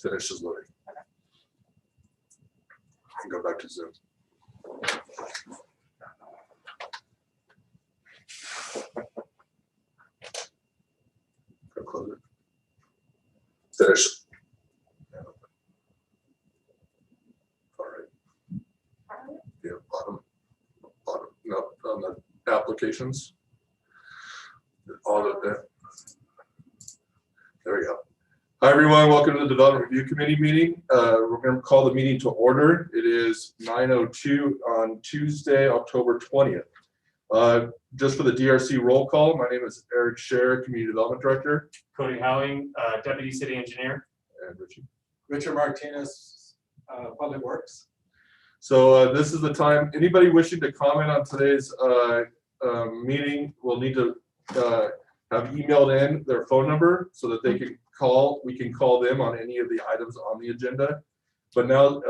Finishes loading. And go back to Zoom. Go close it. Finish. All right. Yeah, bottom. No, on the applications. All of that. There we go. Hi, everyone. Welcome to the Development Review Committee meeting. We're going to call the meeting to order. It is 9:02 on Tuesday, October 20th. Just for the DRC roll call, my name is Eric Scher, Community Development Director. Cody Howing, Deputy City Engineer. And Richard Martinez, Public Works. So this is the time. Anybody wishing to comment on today's meeting will need to have emailed in their phone number so that they can call. We can call them on any of the items on the agenda. But now,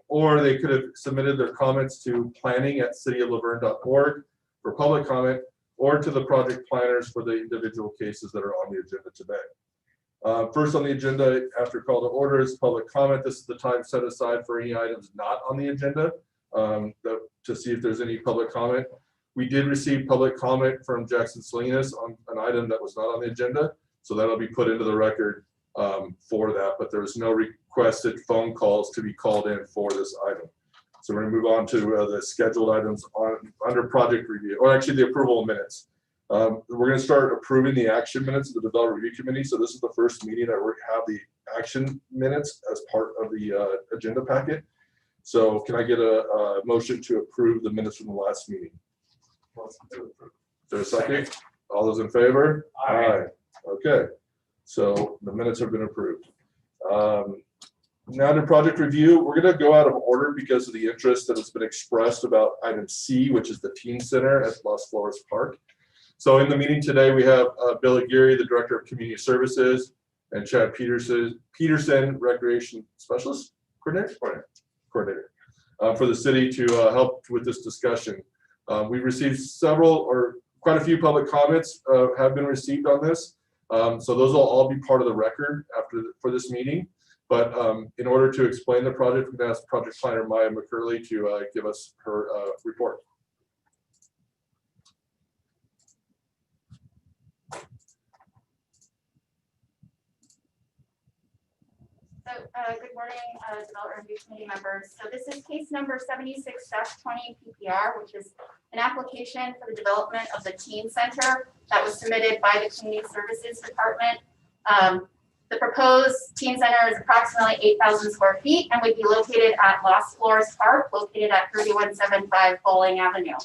or they could have submitted their comments to planning@cityoflaverne.org for public comment, or to the project planners for the individual cases that are on the agenda today. First on the agenda after call to order is public comment. This is the time set aside for any items not on the agenda to see if there's any public comment. We did receive public comment from Jackson Salinas on an item that was not on the agenda, so that'll be put into the record for that, but there was no requested phone calls to be called in for this item. So we're going to move on to the scheduled items under project review, or actually the approval of minutes. We're going to start approving the action minutes of the Development Review Committee. So this is the first meeting that we have the action minutes as part of the agenda packet. So can I get a motion to approve the minutes from the last meeting? Is there a second? All those in favor? Aye. Okay, so the minutes have been approved. Now to project review, we're going to go out of order because of the interest that has been expressed about item C, which is the Teen Center at Las Flores Park. So in the meeting today, we have Bill Aguirre, the Director of Community Services, and Chad Peterson, Recreation Specialist Coordinator for the city to help with this discussion. We've received quite a few public comments have been received on this. So those will all be part of the record for this meeting. But in order to explain the project, we're going to ask Project Planner Maya McCurley to give us her report. So good morning, Development Review Committee members. So this is case number 76-20 PPR, which is an application for the development of the Teen Center that was submitted by the Community Services Department. The proposed Teen Center is approximately 8,000 square feet and would be located at Las Flores Park, located at 3175 Bowling Avenue.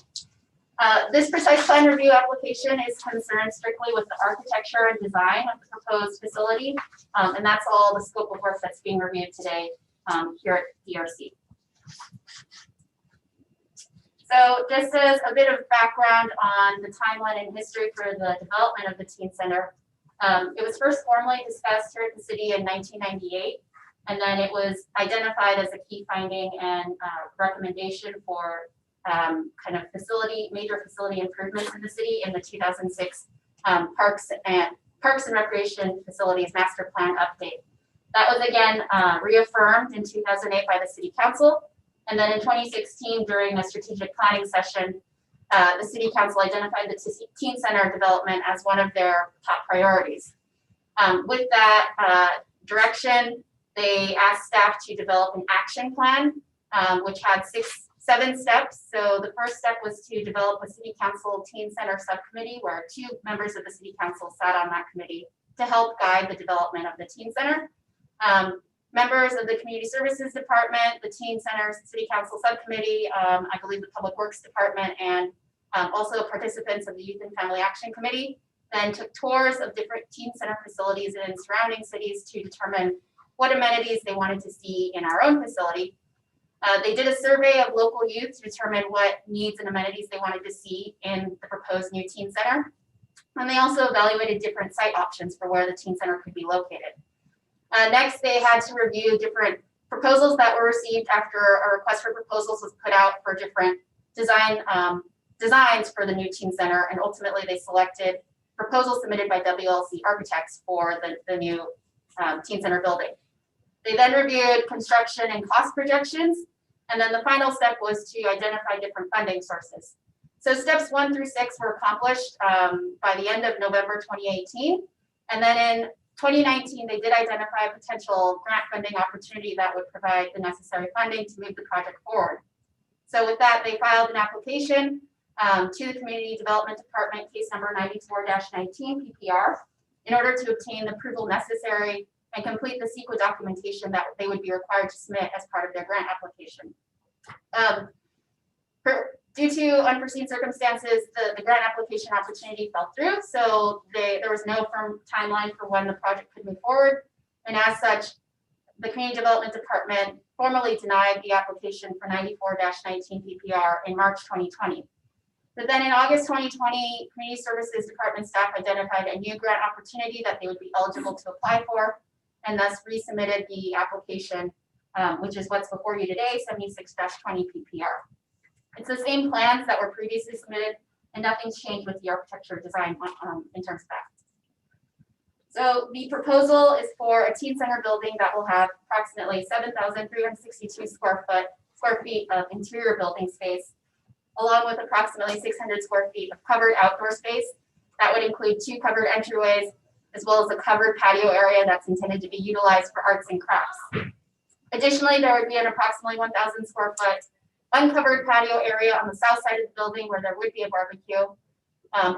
This precise plan review application is concerned strictly with the architecture and design of the proposed facility, and that's all the scope of work that's being reviewed today here at DRC. So just as a bit of background on the timeline and history for the development of the Teen Center, it was first formally discussed here at the city in 1998, and then it was identified as a key finding and recommendation for major facility improvements in the city in the 2006 Parks and Recreation Facilities Master Plan update. That was again reaffirmed in 2008 by the City Council, and then in 2016 during a strategic planning session, the City Council identified the Teen Center development as one of their top priorities. With that direction, they asked staff to develop an action plan, which had seven steps. So the first step was to develop a City Council Teen Center subcommittee where 2 members of the City Council sat on that committee to help guide the development of the Teen Center. Members of the Community Services Department, the Teen Center City Council subcommittee, I believe the Public Works Department, and also participants of the Youth and Family Action Committee then took tours of different Teen Center facilities in surrounding cities to determine what amenities they wanted to see in our own facility. They did a survey of local youth to determine what needs and amenities they wanted to see in the proposed new Teen Center. And they also evaluated different site options for where the Teen Center could be located. Next, they had to review different proposals that were received after a request for proposals was put out for different designs for the new Teen Center, and ultimately they selected proposals submitted by WLC Architects for the new Teen Center building. They then reviewed construction and cost projections. And then the final step was to identify different funding sources. So steps 1 through 6 were accomplished by the end of November 2018. And then in 2019, they did identify a potential grant funding opportunity that would provide the necessary funding to move the project forward. So with that, they filed an application to the Community Development Department, case number 94-19 PPR, in order to obtain the approval necessary and complete the CEQA documentation that they would be required to submit as part of their grant application. Due to unforeseen circumstances, the grant application opportunity fell through, so there was no firm timeline for when the project could move forward. And as such, the Community Development Department formally denied the application for 94-19 PPR in March 2020. But then in August 2020, Community Services Department staff identified a new grant opportunity that they would be eligible to apply for, and thus resubmitted the application, which is what's before you today, 76-20 PPR. It's the same plans that were previously submitted, and nothing's changed with the architecture design in terms of that. So the proposal is for a teen center building that will have approximately 7,362 square feet of interior building space, along with approximately 600 square feet of covered outdoor space. That would include 2 covered entryways, as well as a covered patio area that's intended to be utilized for arts and crafts. Additionally, there would be an approximately 1,000 square foot uncovered patio area on the south side of the building where there would be a barbecue,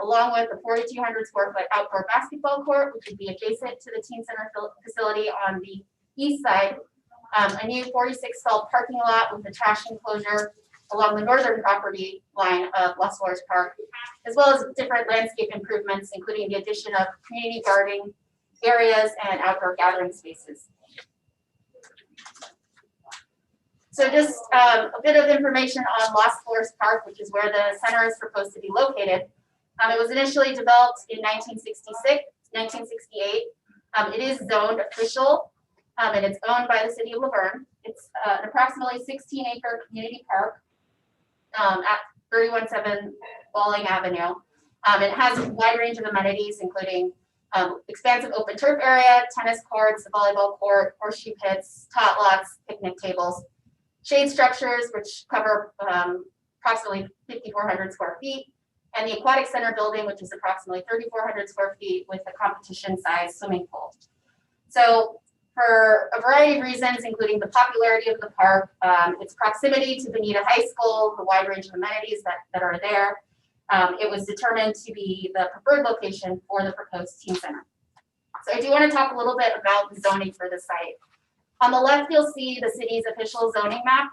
along with a 4,200 square foot outdoor basketball court, which would be adjacent to the teen center facility on the east side, a new 46 stall parking lot with a trash enclosure along the northern property line of Las Flores Park, as well as different landscape improvements, including the addition of community gardening areas and outdoor gathering spaces. So just a bit of information on Las Flores Park, which is where the center is proposed to be located. It was initially developed in 1968. It is zoned official, and it's owned by the city of Laverne. It's an approximately 16-acre community park at 317 Walling Avenue. It has a wide range of amenities, including expansive open turf area, tennis courts, a volleyball court, horseshoe pits, tot lots, picnic tables, shade structures, which cover approximately 5,400 square feet, and the aquatic center building, which is approximately 3,400 square feet with a competition-sized swimming pool. So for a variety of reasons, including the popularity of the park, its proximity to Bonita High School, the wide range of amenities that are there, it was determined to be the preferred location for the proposed teen center. So I do want to talk a little bit about the zoning for the site. On the left, you'll see the city's official zoning map.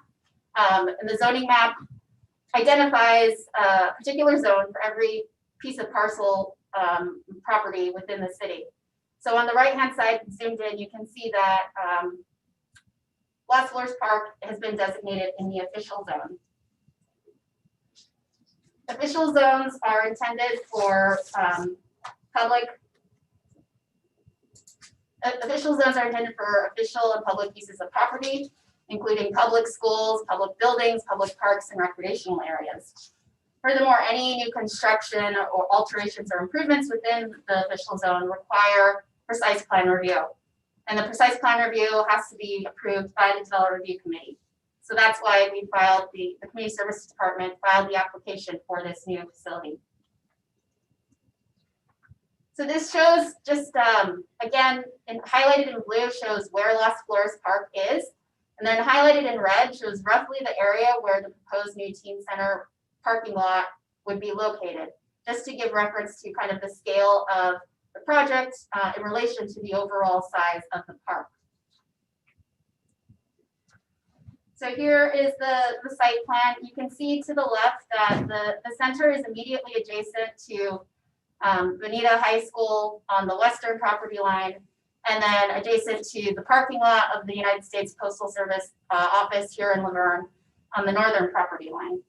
And the zoning map identifies a particular zone for every piece of parcel property within the city. So on the right-hand side, zoomed in, you can see that Las Flores Park has been designated in the official zone. Official zones are intended for official zones are intended for official and public uses of property, including public schools, public buildings, public parks, and recreational areas. Furthermore, any new construction or alterations or improvements within the official zone require precise plan review. And the precise plan review has to be approved by the Development Review Committee. So that's why we filed, the Community Services Department filed the application for this new facility. So this shows just, again, highlighted in blue shows where Las Flores Park is. And then highlighted in red shows roughly the area where the proposed new teen center parking lot would be located, just to give reference to kind of the scale of the project in relation to the overall size of the park. So here is the site plan. You can see to the left that the center is immediately adjacent to Bonita High School on the western property line, and then adjacent to the parking lot of the United States Postal Service office here in Laverne on the northern property line.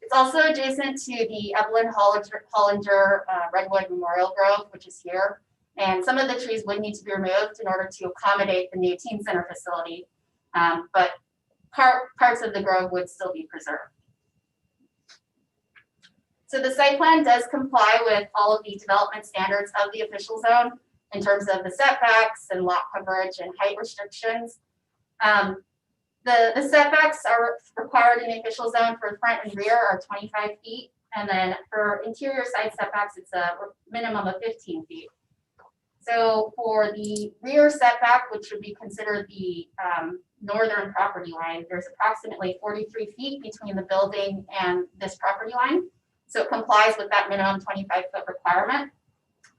It's also adjacent to the Evelyn Hollinger Redwood Memorial Grove, which is here. And some of the trees would need to be removed in order to accommodate the new teen center facility, but parts of the grove would still be preserved. So the site plan does comply with all of the development standards of the official zone. in terms of the setbacks and lot coverage and height restrictions. The setbacks are required in the official zone for front and rear are 25 feet. And then for interior side setbacks, it's a minimum of 15 feet. So for the rear setback, which would be considered the northern property line, there's approximately 43 feet between the building and this property line. So it complies with that minimum 25-foot requirement.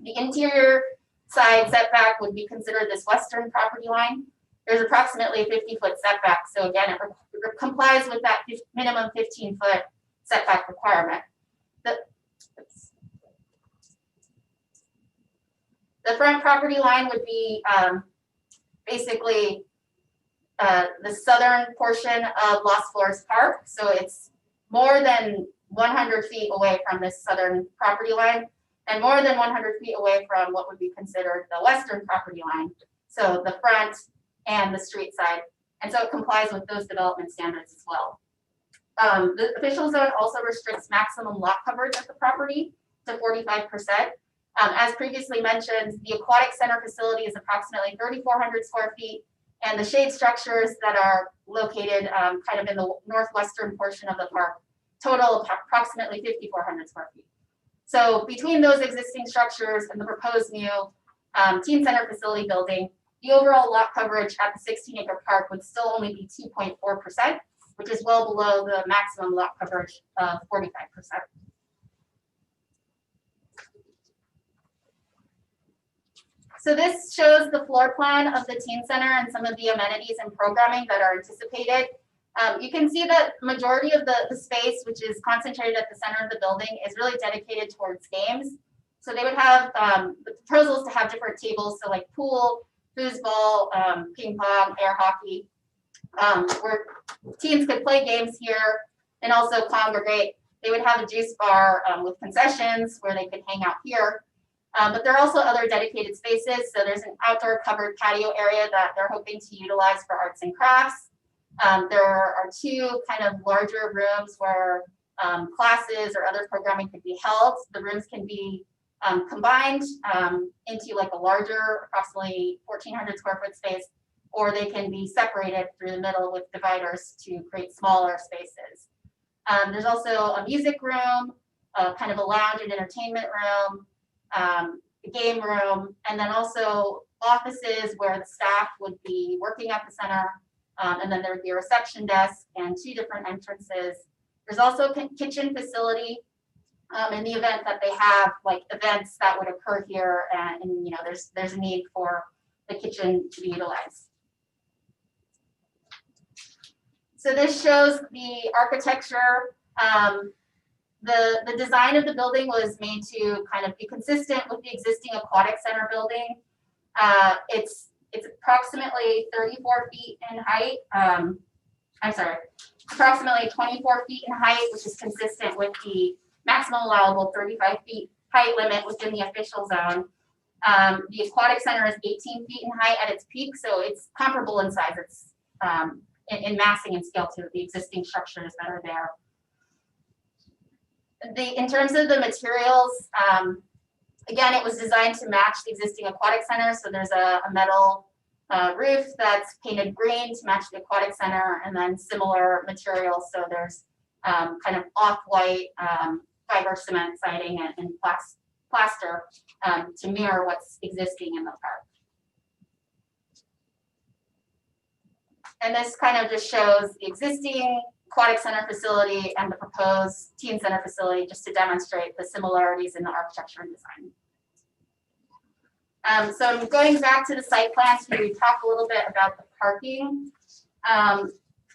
The interior side setback would be considered this western property line. There's approximately a 50-foot setback. So again, it complies with that minimum 15-foot setback requirement. The front property line would be basically the southern portion of Las Flores Park. So it's more than 100 feet away from this southern property line and more than 100 feet away from what would be considered the western property line. So the front and the street side. And so it complies with those development standards as well. The official zone also restricts maximum lot coverage of the property to 45%. As previously mentioned, the aquatic center facility is approximately 3,400 square feet, and the shade structures that are located kind of in the northwestern portion of the park total approximately 5,400 square feet. So between those existing structures and the proposed new teen center facility building, the overall lot coverage at the 16-acre park would still only be 2.4%, which is well below the maximum lot coverage of 45%. So this shows the floor plan of the teen center and some of the amenities and programming that are anticipated. You can see that majority of the space, which is concentrated at the center of the building, is really dedicated towards games. So they would have the proposals to have different tables, so like pool, foosball, ping pong, air hockey, where teens could play games here and also congregate. They would have a juice bar with concessions where they could hang out here. But there are also other dedicated spaces. So there's an outdoor covered patio area that they're hoping to utilize for arts and crafts. There are two kind of larger rooms where classes or other programming could be held. The rooms can be combined into like a larger, approximately 1,400 square foot space, or they can be separated through the middle with dividers to create smaller spaces. There's also a music room, kind of a lounge and entertainment room, a game room, and then also offices where the staff would be working at the center. And then there would be a reception desk and two different entrances. There's also a kitchen facility in the event that they have like events that would occur here, and you know there's a need for the kitchen to be utilized. So this shows the architecture. The design of the building was made to kind of be consistent with the existing aquatic center building. It's approximately 34 feet in height. I'm sorry, approximately 24 feet in height, which is consistent with the maximum allowable 35 feet height limit within the official zone. The aquatic center is 18 feet in height at its peak, so it's comparable in size. It's in massing and scale to the existing structures that are there. In terms of the materials, again, it was designed to match the existing aquatic center. So there's a metal roof that's painted green to match the aquatic center, and then similar materials. So there's kind of off-white fiber cement siding and plaster to mirror what's existing in the park. And this kind of just shows the existing aquatic center facility and the proposed teen center facility, just to demonstrate the similarities in the architecture and design. So going back to the site plans, we talk a little bit about the parking.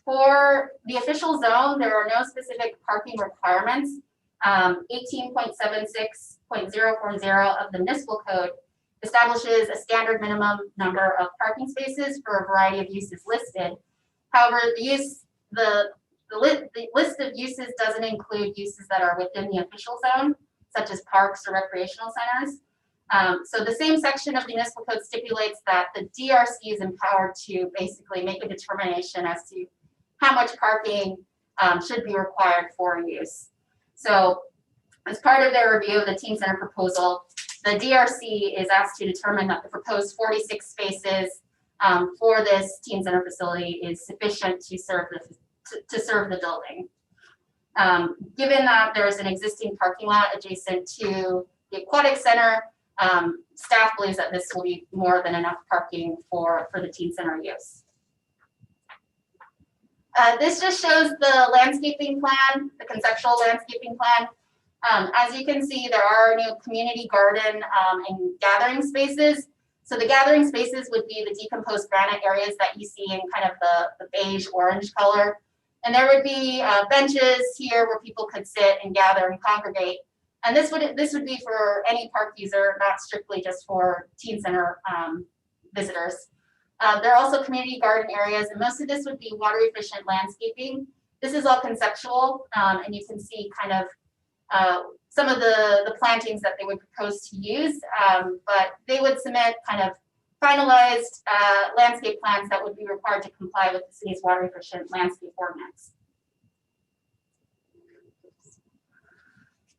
For the official zone, there are no specific parking requirements. 18.76.040 of the municipal code establishes a standard minimum number of parking spaces for a variety of uses listed. However, the list of uses doesn't include uses that are within the official zone, such as parks or recreational centers. So the same section of the municipal code stipulates that the DRC is empowered to basically make a determination as to how much parking should be required for use. So As part of their review of the teen center proposal, the DRC is asked to determine that the proposed 46 spaces for this teen center facility is sufficient to serve the building. Given that there is an existing parking lot adjacent to the aquatic center, staff believes that this will be more than enough parking for the teen center use. This just shows the landscaping plan, the conceptual landscaping plan. As you can see, there are new community garden and gathering spaces. So the gathering spaces would be the decomposed granite areas that you see in kind of the beige orange color. And there would be benches here where people could sit and gather and congregate. And this would be for any park user, not strictly just for teen center visitors. There are also community garden areas, and most of this would be water efficient landscaping. This is all conceptual, and you can see kind of some of the plantings that they would propose to use, but they would submit kind of finalized landscape plans that would be required to comply with the city's water efficient landscape ordinance.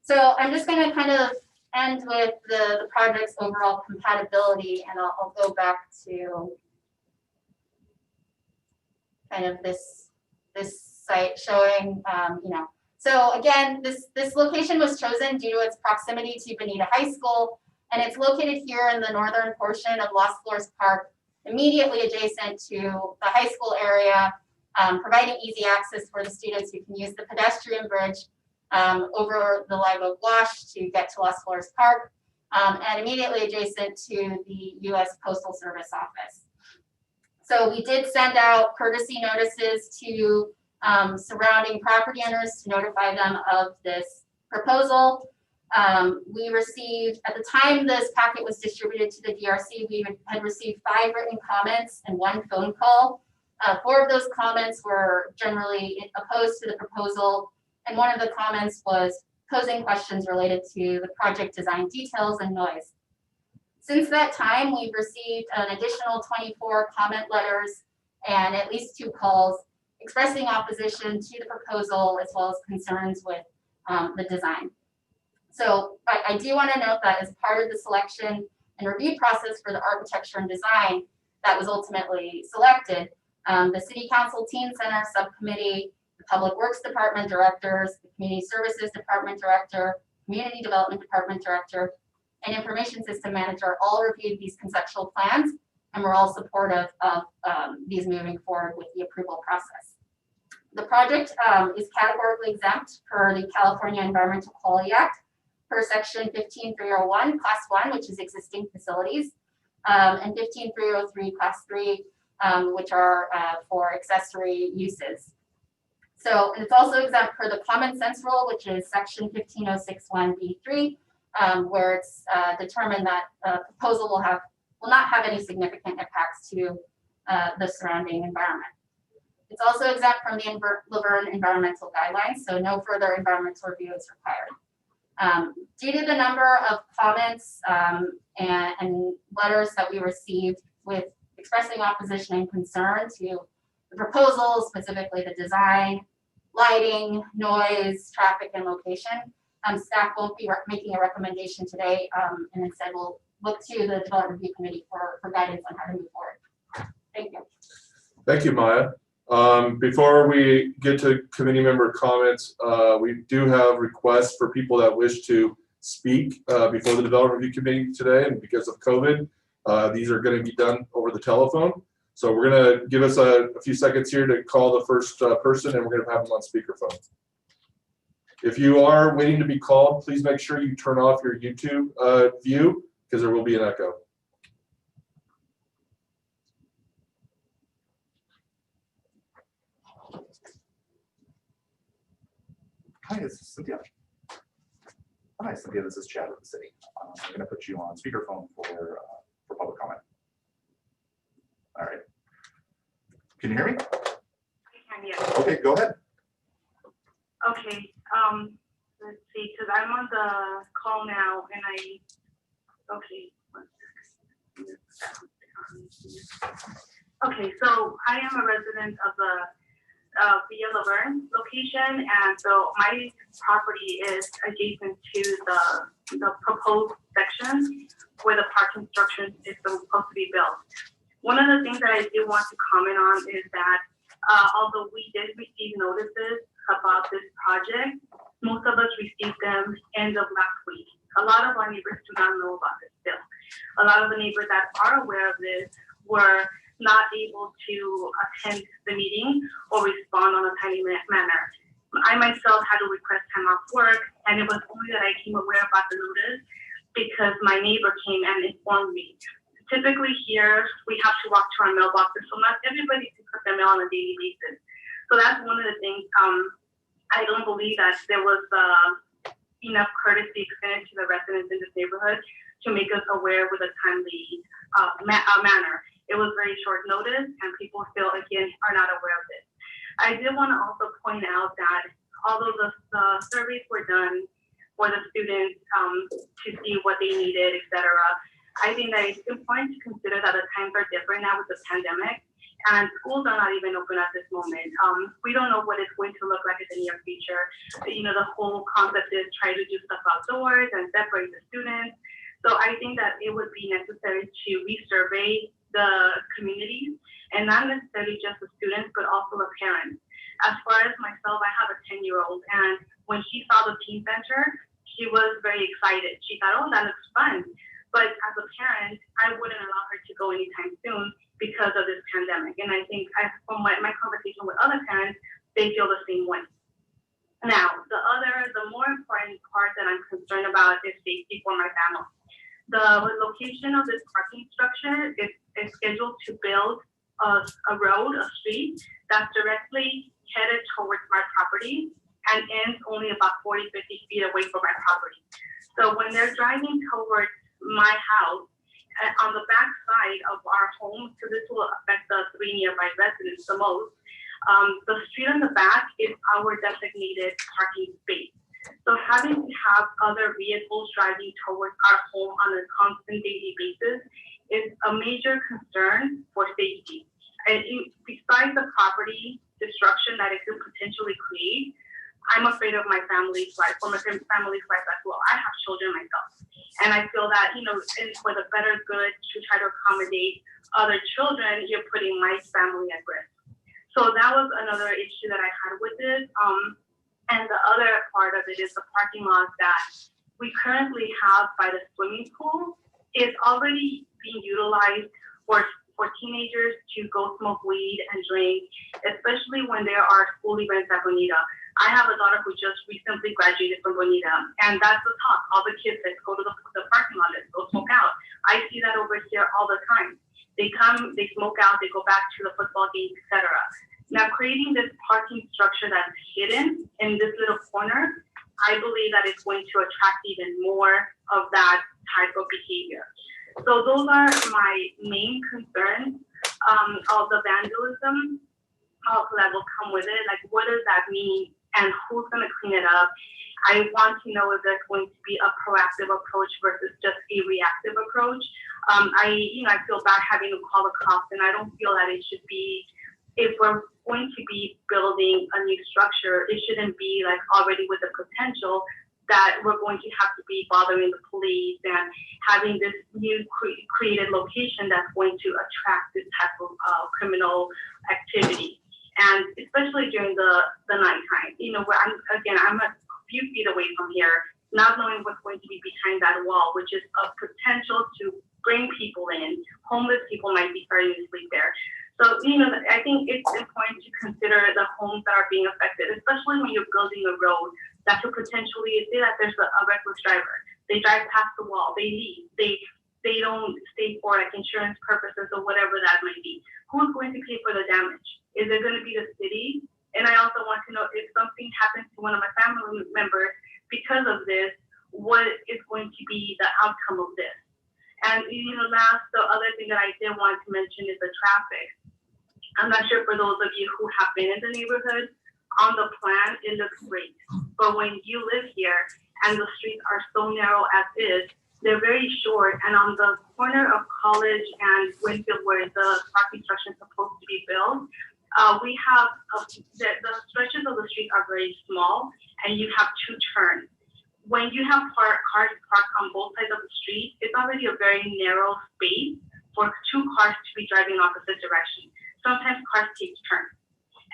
So I'm just going to kind of end with the project's overall compatibility, and I'll go back to kind of this site showing, So again, this location was chosen due to its proximity to Bonita High School, and it's located here in the northern portion of Las Flores Park, immediately adjacent to the high school area, providing easy access for the students who can use the pedestrian bridge over the Live Oak Wash to get to Las Flores Park, and immediately adjacent to the U.S. Postal Service office. So we did send out courtesy notices to surrounding property owners to notify them of this proposal. We received, at the time this packet was distributed to the DRC, we had received 5 written comments and 1 phone call. 4 of those comments were generally opposed to the proposal, and 1 of the comments was posing questions related to the project design details and noise. Since that time, we've received an additional 24 comment letters and at least 2 calls expressing opposition to the proposal as well as concerns with the design. So I do want to note that as part of the selection and review process for the architecture and design that was ultimately selected, the City Council Teen Center Subcommittee, the Public Works Department directors, the Community Services Department director, Community Development Department director, and Information System Manager all reviewed these conceptual plans, and we're all supportive of these moving forward with the approval process. The project is categorically exempt per the California Environmental Quality Act per section 15301 class 1, which is existing facilities, and 15303 class 3, which are for accessory uses. So it's also exempt per the common sense rule, which is section 15061B3, where it's determined that proposal will not have any significant impacts to the surrounding environment. It's also exempt from the Laverne environmental guidelines, so no further environmental review is required. Due to the number of comments and letters that we received with expressing opposition and concern to the proposal, specifically the design, lighting, noise, traffic, and location, staff won't be making a recommendation today, and instead we'll look to the Development Review Committee for guidance on how to move forward. Thank you. Thank you, Maya. Before we get to committee member comments, we do have requests for people that wish to speak before the Development Review Committee today, and because of COVID, these are going to be done over the telephone. So we're going to give us a few seconds here to call the first person, and we're going to have them on speakerphone. If you are waiting to be called, please make sure you turn off your YouTube view, because there will be an echo. Hi, this is Cynthia. Hi, Cynthia. This is Chad with the city. I'm going to put you on speakerphone for public comment. All right. Can you hear me? Yeah. Okay, go ahead. Okay. Let's see, because I'm on the call now, and okay. Okay, so I am a resident of the Villa Laverne location, and so my property is adjacent to the proposed section where the parking structure is supposed to be built. One of the things that I do want to comment on is that although we did receive notices about this project, most of us received them end of last week. A lot of our neighbors do not know about this still. A lot of the neighbors that are aware of this were not able to attend the meeting or respond on a timely manner. I myself had to request time off work, and it was only that I came aware about the notice because my neighbor came and informed me. Typically here, we have to walk to our mailboxes, so not everybody picks up their mail on a daily basis. So that's one of the things, I don't believe that there was enough courtesy extended to the residents in this neighborhood to make us aware with a timely manner. It was very short notice, and people still, again, are not aware of this. I did want to also point out that although the surveys were done for the students to see what they needed, etc., I think that it's important to consider that the times are different now with the pandemic, and schools are not even open at this moment. We don't know what it's going to look like in the near future. You know, the whole concept is try to do stuff outdoors and separate the students. So I think that it would be necessary to resurvey the community, and not necessarily just the students, but also the parents. As far as myself, I have a 10-year-old, and when she saw the teen center, she was very excited. She thought, oh, that looks fun. But as a parent, I wouldn't allow her to go anytime soon because of this pandemic. And I think from my conversation with other parents, they feel the same way. Now, the more important part that I'm concerned about is safety for my family. The location of this parking structure is scheduled to build a road, a street that's directly headed towards my property and ends only about 40, 50 feet away from my property. So when they're driving towards my house, on the back side of our home, so this will affect the 3 nearby residents the most, the street in the back is our designated parking space. So having to have other vehicles driving towards our home on a constant daily basis is a major concern for safety. And besides the property destruction that it could potentially create, I'm afraid of my family's life, for my family's life as well. I have children myself. And I feel that, you know, for the better good to try to accommodate other children, you're putting my family at risk. So that was another issue that I had with this. And the other part of it is the parking lot that we currently have by the swimming pool is already being utilized for teenagers to go smoke weed and drink, especially when there are school events at Bonita. I have a daughter who just recently graduated from Bonita, and that's the talk. All the kids that go to the parking lot, let's go smoke out. I see that over here all the time. They come, they smoke out, they go back to the football games, etc. Now, creating this parking structure that's hidden in this little corner, I believe that it's going to attract even more of that type of behavior. So those are my main concerns of the vandalism that will come with it. Like, what does that mean, and who's going to clean it up? I want to know if there's going to be a proactive approach versus just a reactive approach. I feel bad having to call the cops, and I don't feel that it should be. If we're going to be building a new structure, it shouldn't be like already with the potential that we're going to have to be bothering the police and having this new created location that's going to attract this type of criminal activity. And especially during the nighttime, you know, where I'm a few feet away from here, not knowing what's going to be behind that wall, which is a potential to bring people in. Homeless people might be starting to sleep there. So, you know, I think it's important to consider the homes that are being affected, especially when you're building a road that could potentially say that there's a reckless driver. They drive past the wall, they leave, they don't stay for like insurance purposes or whatever that might be. Who's going to pay for the damage? Is it going to be the city? And I also want to know if something happens to one of my family members because of this, what is going to be the outcome of this? And, you know, the other thing that I did want to mention is the traffic. I'm not sure for those of you who have been in the neighborhood, on the plan, it looks great. But when you live here and the streets are so narrow as is, they're very short. And on the corner of College and Winfield, where the parking structure is supposed to be built, We have, the stretches of the street are very small and you have two turns. When you have cars parked on both sides of the street, it's already a very narrow space for two cars to be driving in opposite direction. Sometimes cars take turns.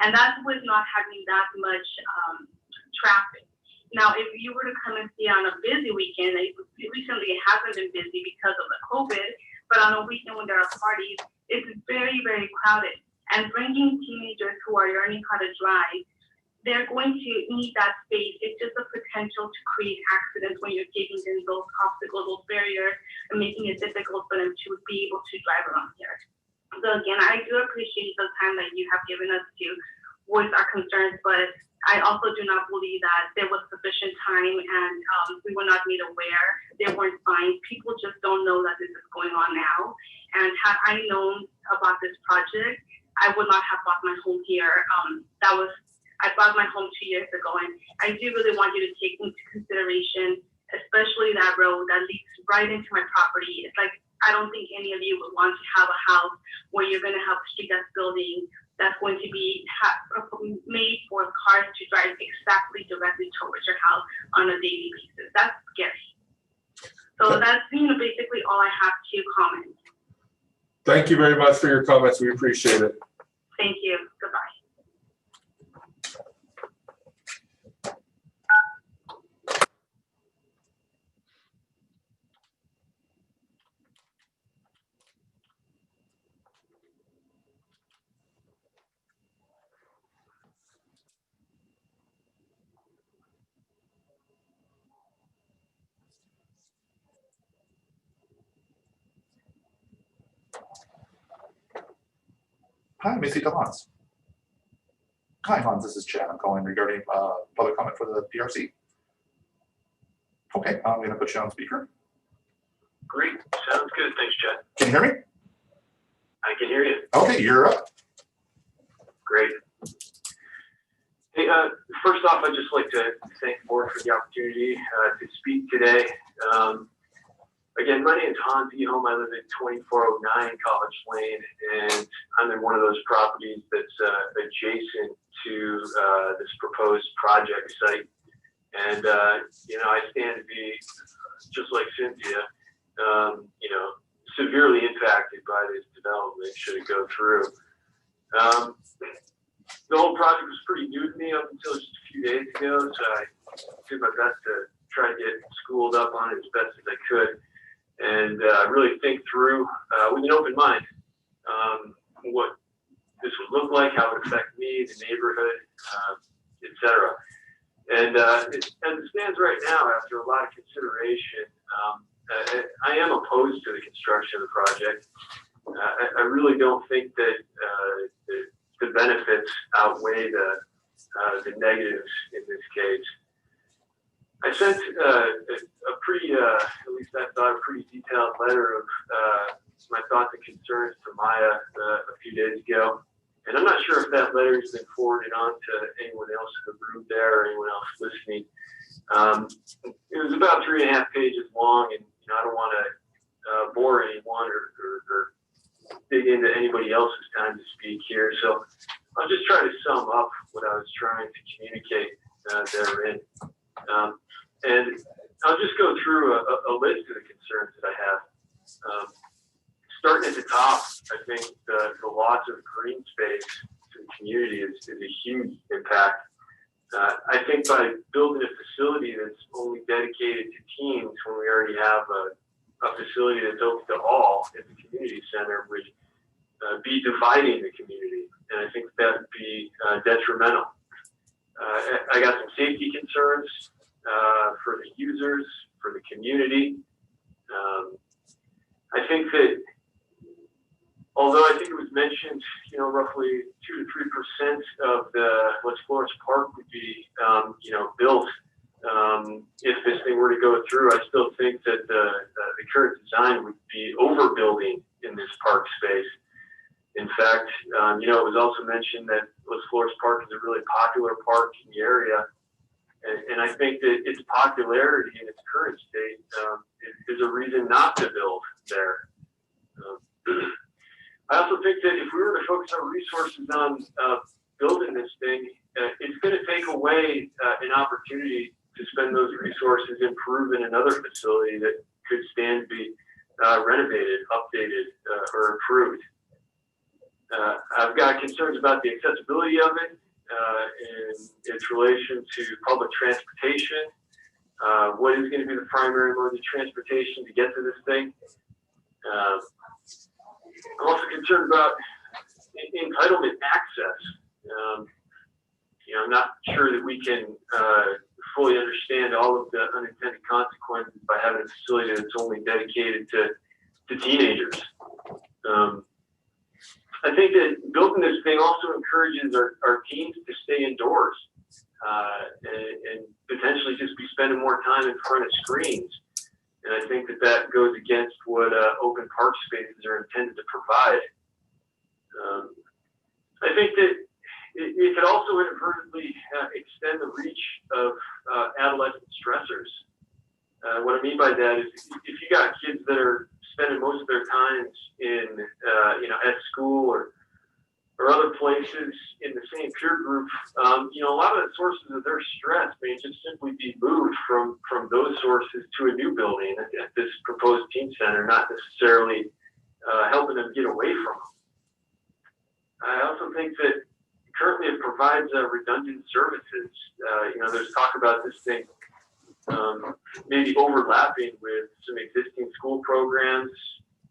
And that's with not having that much traffic. Now, if you were to come and see on a busy weekend, recently it hasn't been busy because of the COVID, but on a weekend when there are parties, it's very, very crowded. And bringing teenagers who are learning how to drive, they're going to need that space. It's just a potential to create accidents when you're giving them those obstacles, those barriers, and making it difficult for them to be able to drive around here. So again, I do appreciate the time that you have given us to voice our concerns, but I also do not believe that there was sufficient time and we were not made aware. There weren't fines. People just don't know that this is going on now. And had I known about this project, I would not have bought my home here. I bought my home 2 years ago, and I do really want you to take into consideration, especially that road that leads right into my property. It's like, I don't think any of you would want to have a house where you're going to have a street that's building that's going to be made for cars to drive exactly directly towards your house on a daily basis. That's scary. So that's basically all I have to comment. Thank you very much for your comments. We appreciate it. Thank you. Goodbye. Hi, Missy DeHans. Hi, Hans, this is Chad. I'm calling regarding public comment for the PRC. Okay, I'm going to put you on speaker. Great, sounds good. Thanks, Chad. Can you hear me? I can hear you. Okay, you're up. Great. Hey, first off, I'd just like to thank the board for the opportunity to speak today. Again, my name is Hans Ehom. I live at 2409 College Lane, and I'm in one of those properties that's adjacent to this proposed project site. And, I stand to be, just like Cynthia, severely impacted by this development should it go through. The whole project was pretty new to me up until just a few days ago, so I did my best to try to get schooled up on it as best as I could. And really think through with an open mind what this would look like, how it would affect me, the neighborhood, etc. And as it stands right now, after a lot of consideration, I am opposed to the construction of the project. I really don't think that the benefits outweigh the negatives in this case. I sent a pretty, at least I thought, a pretty detailed letter of my thoughts and concerns to Maya a few days ago. And I'm not sure if that letter has been forwarded on to anyone else in the room there or anyone else listening. It was about 3.5 pages long, and I don't want to bore anyone or dig into anybody else's time to speak here. So I'll just try to sum up what I was trying to communicate therein. And I'll just go through a list of the concerns that I have. Starting at the top, I think the loss of green space to the community is a huge impact. I think by building a facility that's only dedicated to teens when we already have a facility that's open to all at the community center would be dividing the community. And I think that would be detrimental. I got some safety concerns for the users, for the community. I think that, although I think it was mentioned, roughly 2 to 3% of the Las Flores Park would be, built if this thing were to go through. I still think that the current design would be overbuilding in this park space. In fact, it was also mentioned that Las Flores Park is a really popular park in the area. And I think that its popularity in its current state is a reason not to build there. I also think that if we were to focus our resources on building this thing, it's going to take away an opportunity to spend those resources improving another facility that could stand to be renovated, updated, or improved. I've got concerns about the accessibility of it in its relation to public transportation. What is going to be the primary mode of transportation to get to this thing? I'm also concerned about entitlement access. I'm not sure that we can fully understand all of the unintended consequences by having a facility that's only dedicated to teenagers. I think that building this thing also encourages our teens to stay indoors and potentially just be spending more time in front of screens. And I think that goes against what open park spaces are intended to provide. I think that it could also inadvertently extend the reach of adolescent stressors. What I mean by that is if you got kids that are spending most of their time in, at school or other places in the same peer group, a lot of the sources of their stress may just simply be moved from those sources to a new building at this proposed teen center, not necessarily helping them get away from them. I also think that currently it provides redundant services. There's talk about this thing maybe overlapping with some existing school programs,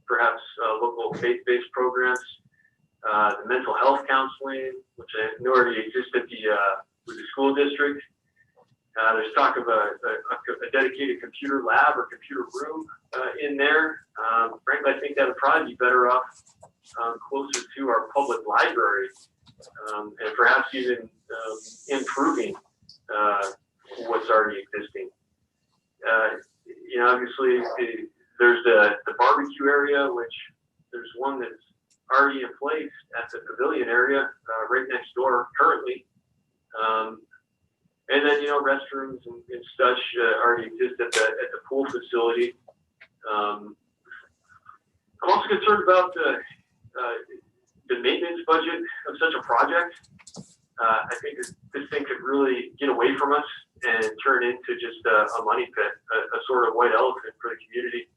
perhaps local faith-based programs, the mental health counseling, which I know already exists with the school district. There's talk of a dedicated computer lab or computer room in there. Frankly, I think that would probably be better off closer to our public library and perhaps even improving what's already existing. Obviously, there's the barbecue area, which there's one that's already in place at the pavilion area right next door currently. And then, restrooms and such already exist at the pool facility. I'm also concerned about the maintenance budget of such a project. I think this thing could really get away from us and turn into just a money pit, a sort of white elephant for the community.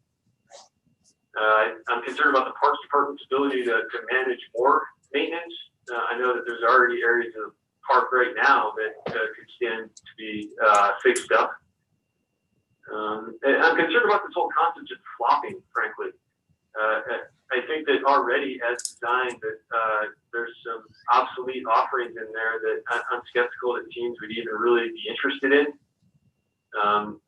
I'm concerned about the Parks Department's ability to manage more maintenance. I know that there's already areas of the park right now that could stand to be fixed up. And I'm concerned about this whole concept of flopping, frankly. I think that already as designed that there's some obsolete offerings in there that I'm skeptical that teens would even really be interested in. I'm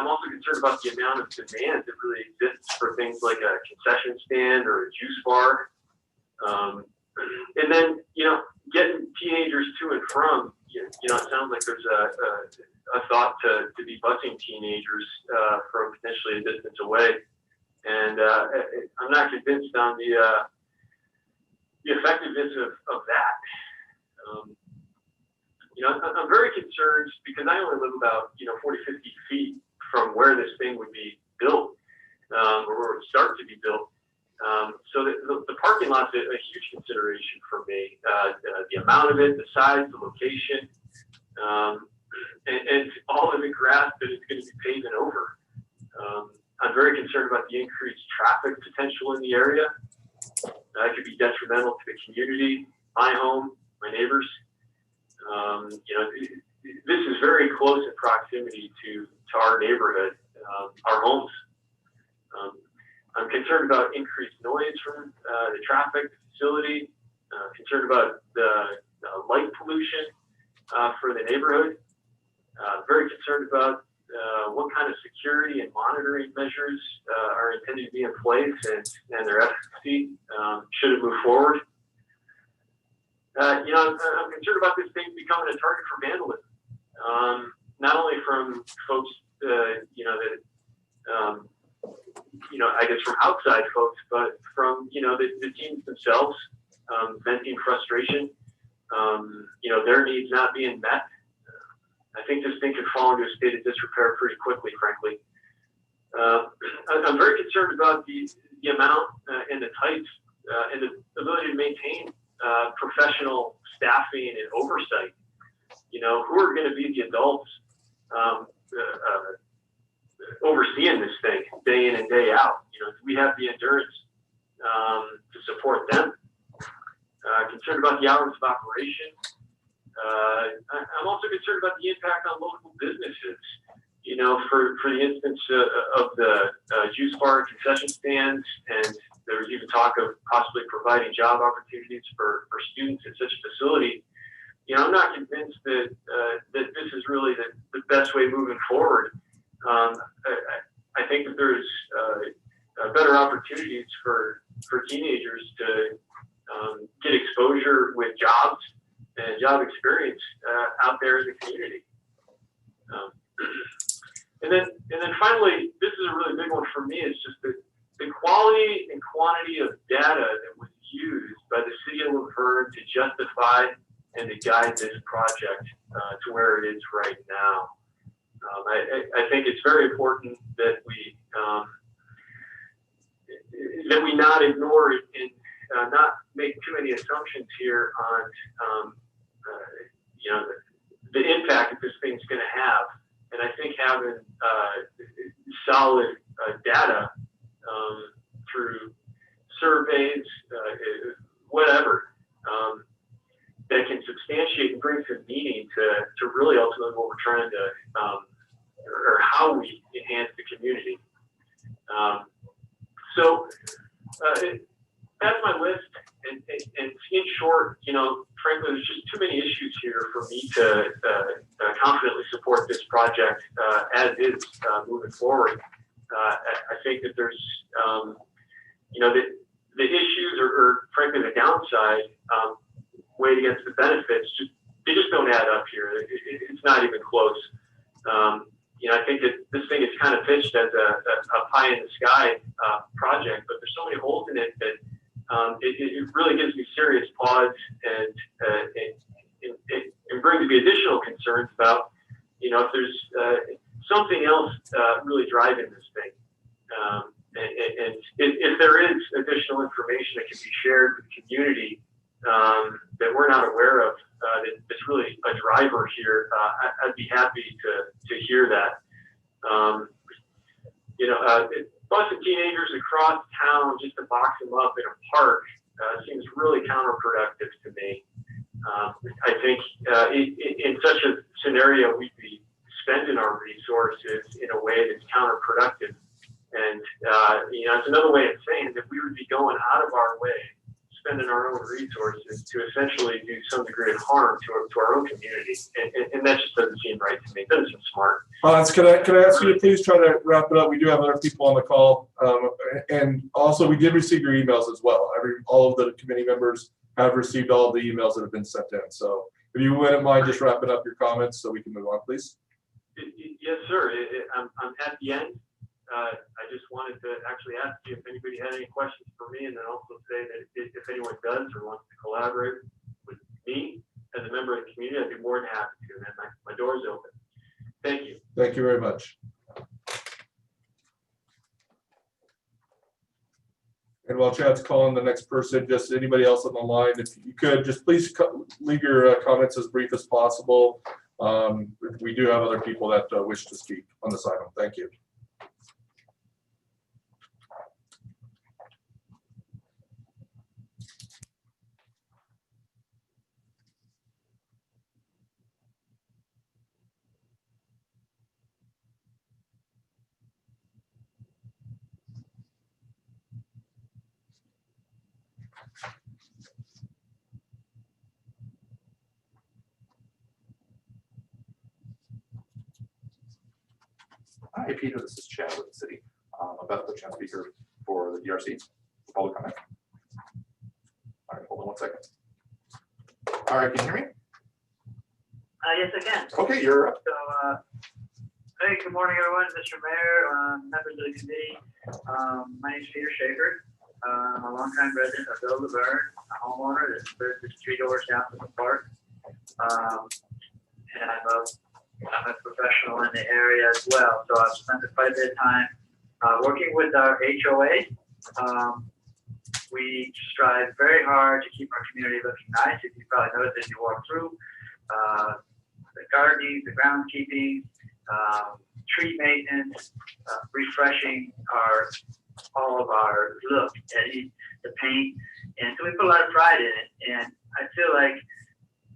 also concerned about the amount of demand that really exists for things like a concession stand or a juice bar. And then, getting teenagers to and from, it sounds like there's a thought to be busing teenagers from potentially a distance away. And I'm not convinced on the effectiveness of that. I'm very concerned because I only live about 40, 50 feet from where this thing would be built, or where it would start to be built. So the parking lot's a huge consideration for me. The amount of it, the size, the location, and all of the grass that it's going to be paving over. I'm very concerned about the increased traffic potential in the area. That could be detrimental to the community, my home, my neighbors. This is very close in proximity to our neighborhood, our homes. I'm concerned about increased noise from the traffic facility, concerned about the light pollution for the neighborhood, very concerned about what kind of security and monitoring measures are intended to be in place and their efficacy should it move forward. I'm concerned about this thing becoming a target for vandalism, not only from folks, I guess from outside folks, but from, the teens themselves, venting frustration, their needs not being met. I think this thing could fall into a state of disrepair pretty quickly, frankly. I'm very concerned about the the amount and the types and the ability to maintain professional staffing and oversight. You know, who are going to be the adults overseeing this thing day in and day out? You know, do we have the endurance to support them? Concerned about the hours of operation. I'm also concerned about the impact on local businesses. You know, for the instance of the juice bar and concession stands, and there was even talk of possibly providing job opportunities for students in such a facility. You know, I'm not convinced that that this is really the best way moving forward. I think that there's better opportunities for teenagers to get exposure with jobs and job experience out there in the community. And then finally, this is a really big one for me. It's just the quality and quantity of data that was used by the city of Laverne to justify and to guide this project to where it is right now. I think it's very important that we not ignore it and not make too many assumptions here on you know, the impact that this thing's going to have. And I think having solid data through surveys, whatever, that can substantiate and bring some meaning to really ultimately what we're trying to, or how we enhance the community. So that's my list. And in short, you know, frankly, there's just too many issues here for me to confidently support this project as is moving forward. I think that there's, you know, the issues or frankly the downside weighed against the benefits. They just don't add up here. It's not even close. You know, I think that this thing is kind of pitched as a pie in the sky project, but there's so many holes in it that it really gives me serious pause and brings me additional concerns about, you know, if there's something else really driving this thing. And if there is additional information that can be shared with the community that we're not aware of, that's really a driver here, I'd be happy to hear that. You know, busing teenagers across town just to box them up in a park seems really counterproductive to me. I think in such a scenario, we'd be spending our resources in a way that's counterproductive. And, you know, it's another way of saying that we would be going out of our way, spending our own resources to essentially do some degree of harm to our own community. And that just doesn't seem right to me. It doesn't seem smart. Hans, can I ask you to please try to wrap it up? We do have other people on the call. And also we did receive your emails as well. All of the committee members have received all of the emails that have been sent in. So if you wouldn't mind just wrapping up your comments so we can move on, please. Yes, sir. I'm at the end. I just wanted to actually ask you if anybody had any questions for me, and then also say that if anyone does or wants to collaborate with me as a member of the community, I'd be more than happy to. And my door is open. Thank you. Thank you very much. And while Chad's calling the next person, just anybody else on the line, if you could, just please leave your comments as brief as possible. We do have other people that wish to speak on this item. Thank you. Hi, Peter, this is Chad with the city. I'm about to put you on speaker for the DRC, public comment. All right, hold on one second. All right, can you hear me? Yes, I can. Okay, you're up. So, hey, good morning, everyone. Mr. Mayor, members of the committee. My name is Peter Schaefer. I'm a longtime resident of Villa Laverne, a homeowner that lives just 3 doors down from the park. And I'm a professional in the area as well. So I've spent quite a bit of time working with our HOA We strive very hard to keep our community looking nice. If you probably noticed as you walk through, the gardening, the groundskeeping, tree maintenance, refreshing all of our look at the paint. And so we put a lot of pride in it. And I feel like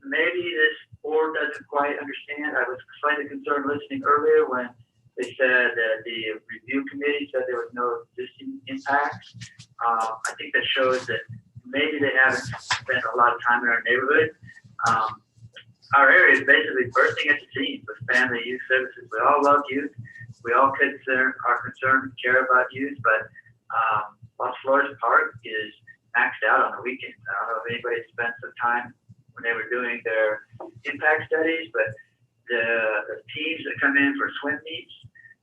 maybe this board doesn't quite understand. I was slightly concerned listening earlier when they said that the review committee said there was no existing impact. I think that shows that maybe they haven't spent a lot of time in our neighborhood. Our area is basically bursting at the seams with family youth services. We all love youth. We all are concerned and care about youth, but Los Flores Park is maxed out on the weekends. I don't know if anybody spent some time when they were doing their impact studies, but the teams that come in for swim meets,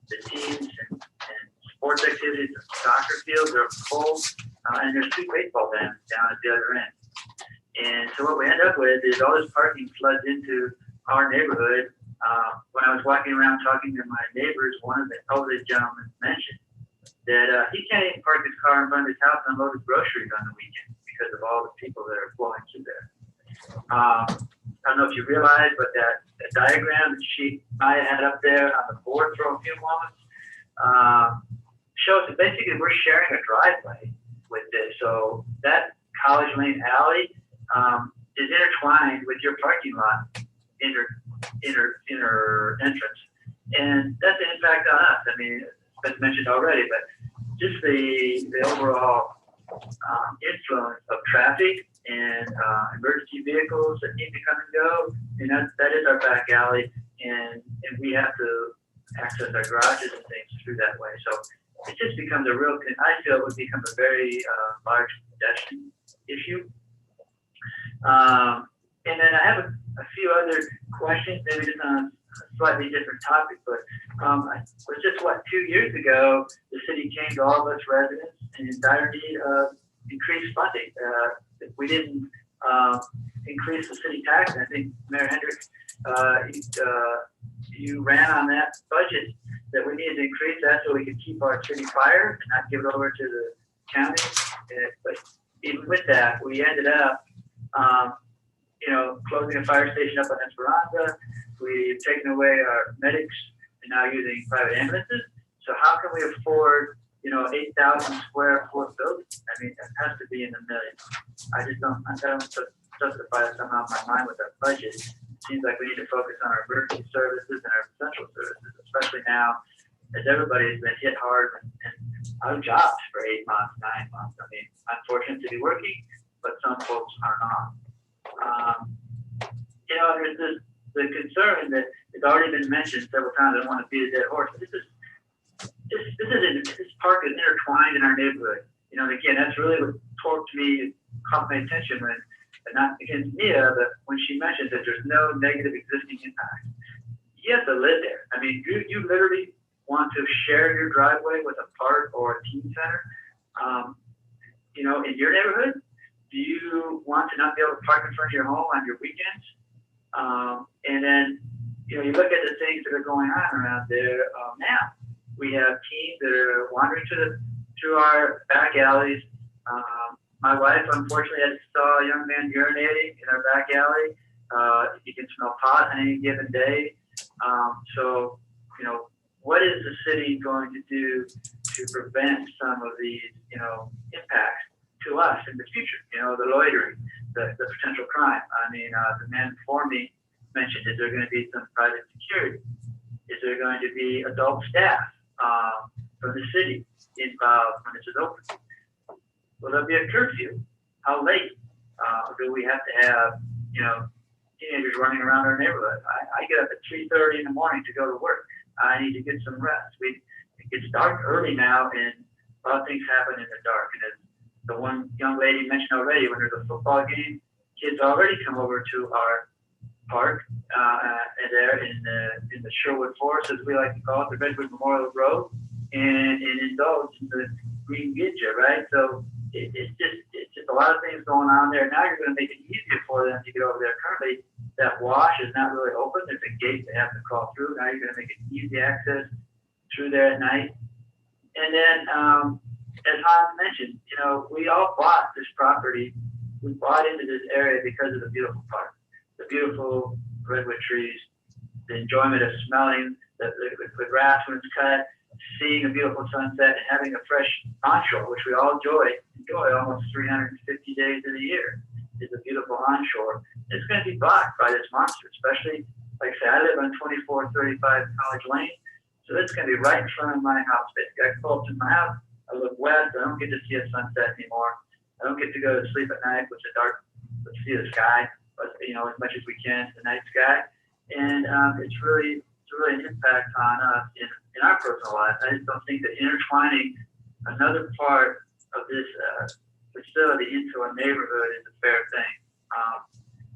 the teams and sports activities, the soccer fields are full, and there's 2 baseball diamonds down at the other end. And so what we end up with is all this parking floods into our neighborhood. When I was walking around talking to my neighbors, one of the elderly gentlemen mentioned that he can't even park his car in front of his house and unload his groceries on the weekend because of all the people that are flowing through there. I don't know if you realize, but that diagram that Maya had up there on the board for a few moments shows that basically we're sharing a driveway with this. So that College Lane alley is intertwined with your parking lot inner entrance, and that's an impact on us. I mean, it's been mentioned already, but just the overall influence of traffic and emergency vehicles that need to come and go. And that is our back alley, and we have to access our garages and things through that way. So it just becomes I feel it would become a very large pedestrian issue. And then I have a few other questions, maybe just on a slightly different topic, but it was just 2 years ago, the city came to all of us residents in dire need of increased funding. If we didn't increase the city tax, I think Mayor Hendricks, you ran on that budget that we needed to increase that so we could keep our city fire and not give it over to the county. But even with that, we ended up closing a fire station up on Esperanza. We've taken away our medics and now using private ambulances. So how can we afford, 8,000 square foot building? I mean, it has to be in the millions. I don't justify that somehow in my mind with our budget. It seems like we need to focus on our emergency services and our essential services, especially now as everybody has been hit hard and out of jobs for 8 months, 9 months. I mean, I'm fortunate to be working, but some folks are not. There's the concern that it's already been mentioned several times. I don't want to beat a dead horse, but this park is intertwined in our neighborhood. And again, that's really what caught my attention when, and not against Mia, but when she mentioned that there's no negative existing impact. You have to live there. I mean, you literally want to share your driveway with a park or a teen center. In your neighborhood, do you want to not be able to park in front of your home on your weekends? And then, you look at the things that are going on around there now. We have teens that are wandering through our back alleys. My wife, unfortunately, saw a young man urinating in our back alley. You can smell pot on any given day. So, what is the city going to do to prevent some of these, impacts to us in the future? The loitering, the potential crime. I mean, the man before me mentioned, is there going to be some private security? Is there going to be adult staff from the city involved when this is open? Will there be a curfew? How late do we have to have, teenagers running around our neighborhood? I get up at 3:30 in the morning to go to work. I need to get some rest. It gets dark early now, and a lot of things happen in the dark. And as the one young lady mentioned already, when there's a football game, kids already come over to our park and there in the Sherwood Forest, as we like to call it, the Redwood Memorial Road, and indulge in the green gidja, right? So it's just a lot of things going on there. Now you're going to make it easier for them to get over there. Currently, that wash is not really open. There's a gate they have to crawl through. Now you're going to make it easy access through there at night. And then, as Hans mentioned, you know, we all bought this property. We bought into this area because of the beautiful park, the beautiful redwood trees, the enjoyment of smelling the grass when it's cut, seeing a beautiful sunset, and having a fresh onshore, which we all enjoy almost 350 days of the year, is a beautiful onshore. It's going to be blocked by this monster, especially, like I said, I live on 2435 College Lane, so it's going to be right in front of my house. Basically, I pull up to my house, I look west, I don't get to see a sunset anymore. I don't get to go to sleep at night with the dark, to see the sky, but you know, as much as we can, the night sky. And it's really an impact on us in our personal life. I just don't think that intertwining another part of this facility into a neighborhood is a fair thing.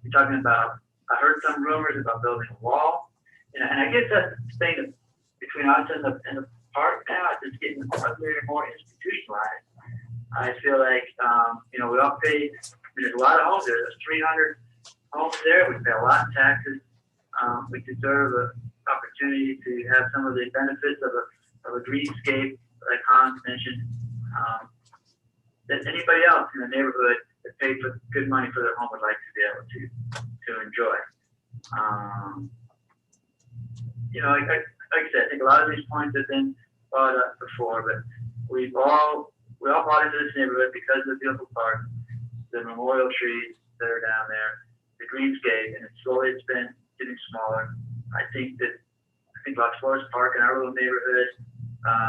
You're talking about, I heard some rumors about building a wall, and I guess that's the thing between us and the park now. It's getting uglier and more institutionalized. I feel like, you know, we all pay, there's a lot of homes there. There's 300 homes there. We pay a lot in taxes. We deserve an opportunity to have some of the benefits of a greenscape, like Hans mentioned, that anybody else in the neighborhood that paid for good money for their home would like to be able to enjoy. You know, like I said, I think a lot of these points have been brought up before, but we all bought into this neighborhood because of the beautiful park, the memorial trees that are down there, the greenscape, and it's been getting smaller. I think Las Flores Park in our little neighborhood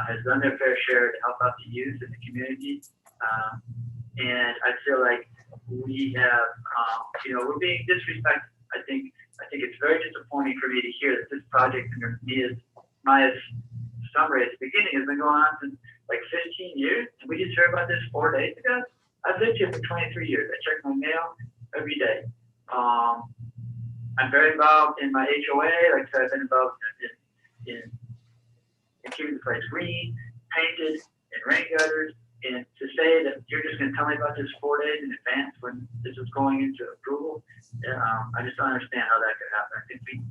has done their fair share to help out the youth in the community. And I feel like we have, you know, we're being disrespected. I think it's very disappointing for me to hear that this project under Maya's summary at the beginning has been going on since like 15 years. And we just heard about this 4 days ago. I've lived here for 23 years. I check my mail every day. I'm very involved in my HOA. Like I said, I've been involved in keeping the place green, painted, and rain gutters. And to say that you're just going to tell me about this 4 days in advance when this is going into approval, I just don't understand how that could happen. I think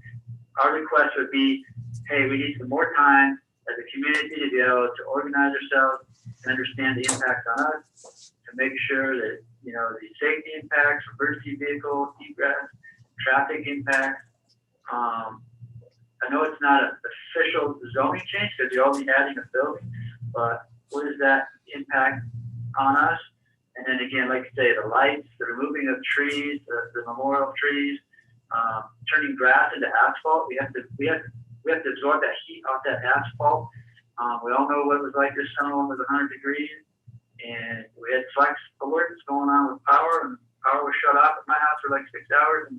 our request would be, hey, we need some more time as a community to be able to organize ourselves and understand the impact on us, to make sure that, you know, the safety impacts, emergency vehicle, egress, traffic impacts. I know it's not an official zoning change because you're only adding a building, but what is that impact on us? And then again, like I say, the lights, the removing of trees, the memorial trees, turning grass into asphalt. We have to absorb that heat off that asphalt. We all know what it was like this summer when it was 100 degrees, and we had flex alerts going on with power, and power was shut off at my house for like 6 hours. And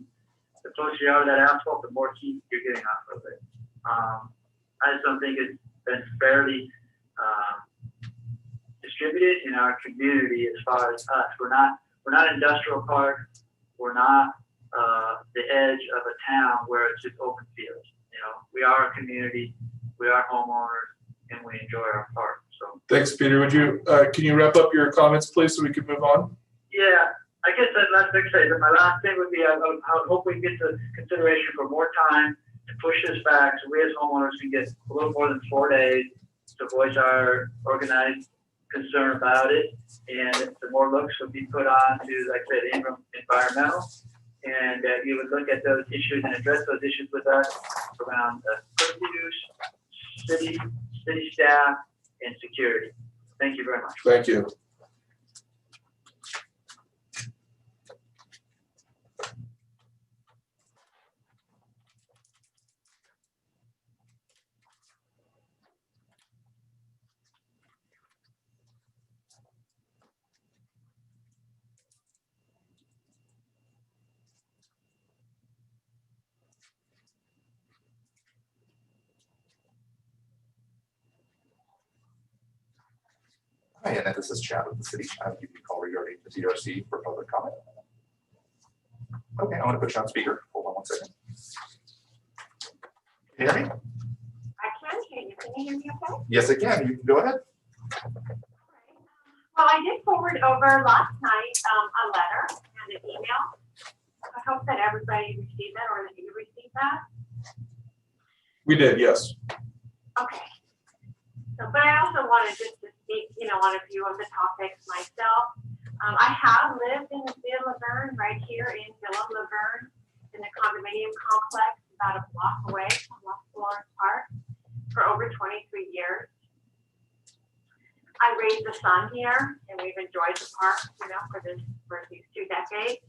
the closer you're out of that asphalt, the more heat you're getting off of it. I just don't think it's been fairly distributed in our community as far as us. We're not an industrial park. We're not the edge of a town where it's just open fields. You know, we are a community. We are homeowners, and we enjoy our park. So Thanks, Peter. Would you, can you wrap up your comments, please, so we can move on? yeah, I guess that last thing to say, that my last thing would be I would hope we get the consideration for more time to push this back so we as homeowners can get a little more than 4 days to voice our organized concern about it. And the more looks would be put on to, like I said, environmental, and that you would look at those issues and address those issues with us around curfews, city staff, and security. Thank you very much. Thank you. Hi, and this is Chad with the city. You can call regarding the DRC for public comment. Okay, I'm going to put you on speaker. Hold on 1 second. Can you hear me? I can hear you. Can you hear me okay? Yes, I can. You can go ahead. Well, I did forward over last night a letter and an email. I hope that everybody received that, or that you received that. We did, yes. Okay. So, but I also wanted just to speak, on a few of the topics myself. I have lived in the city of Laverne, right here in Villa Laverne, in the condominium complex, about a block away from Las Flores Park, for over 23 years. I raised a son here, and we've enjoyed the park, for these 2 decades.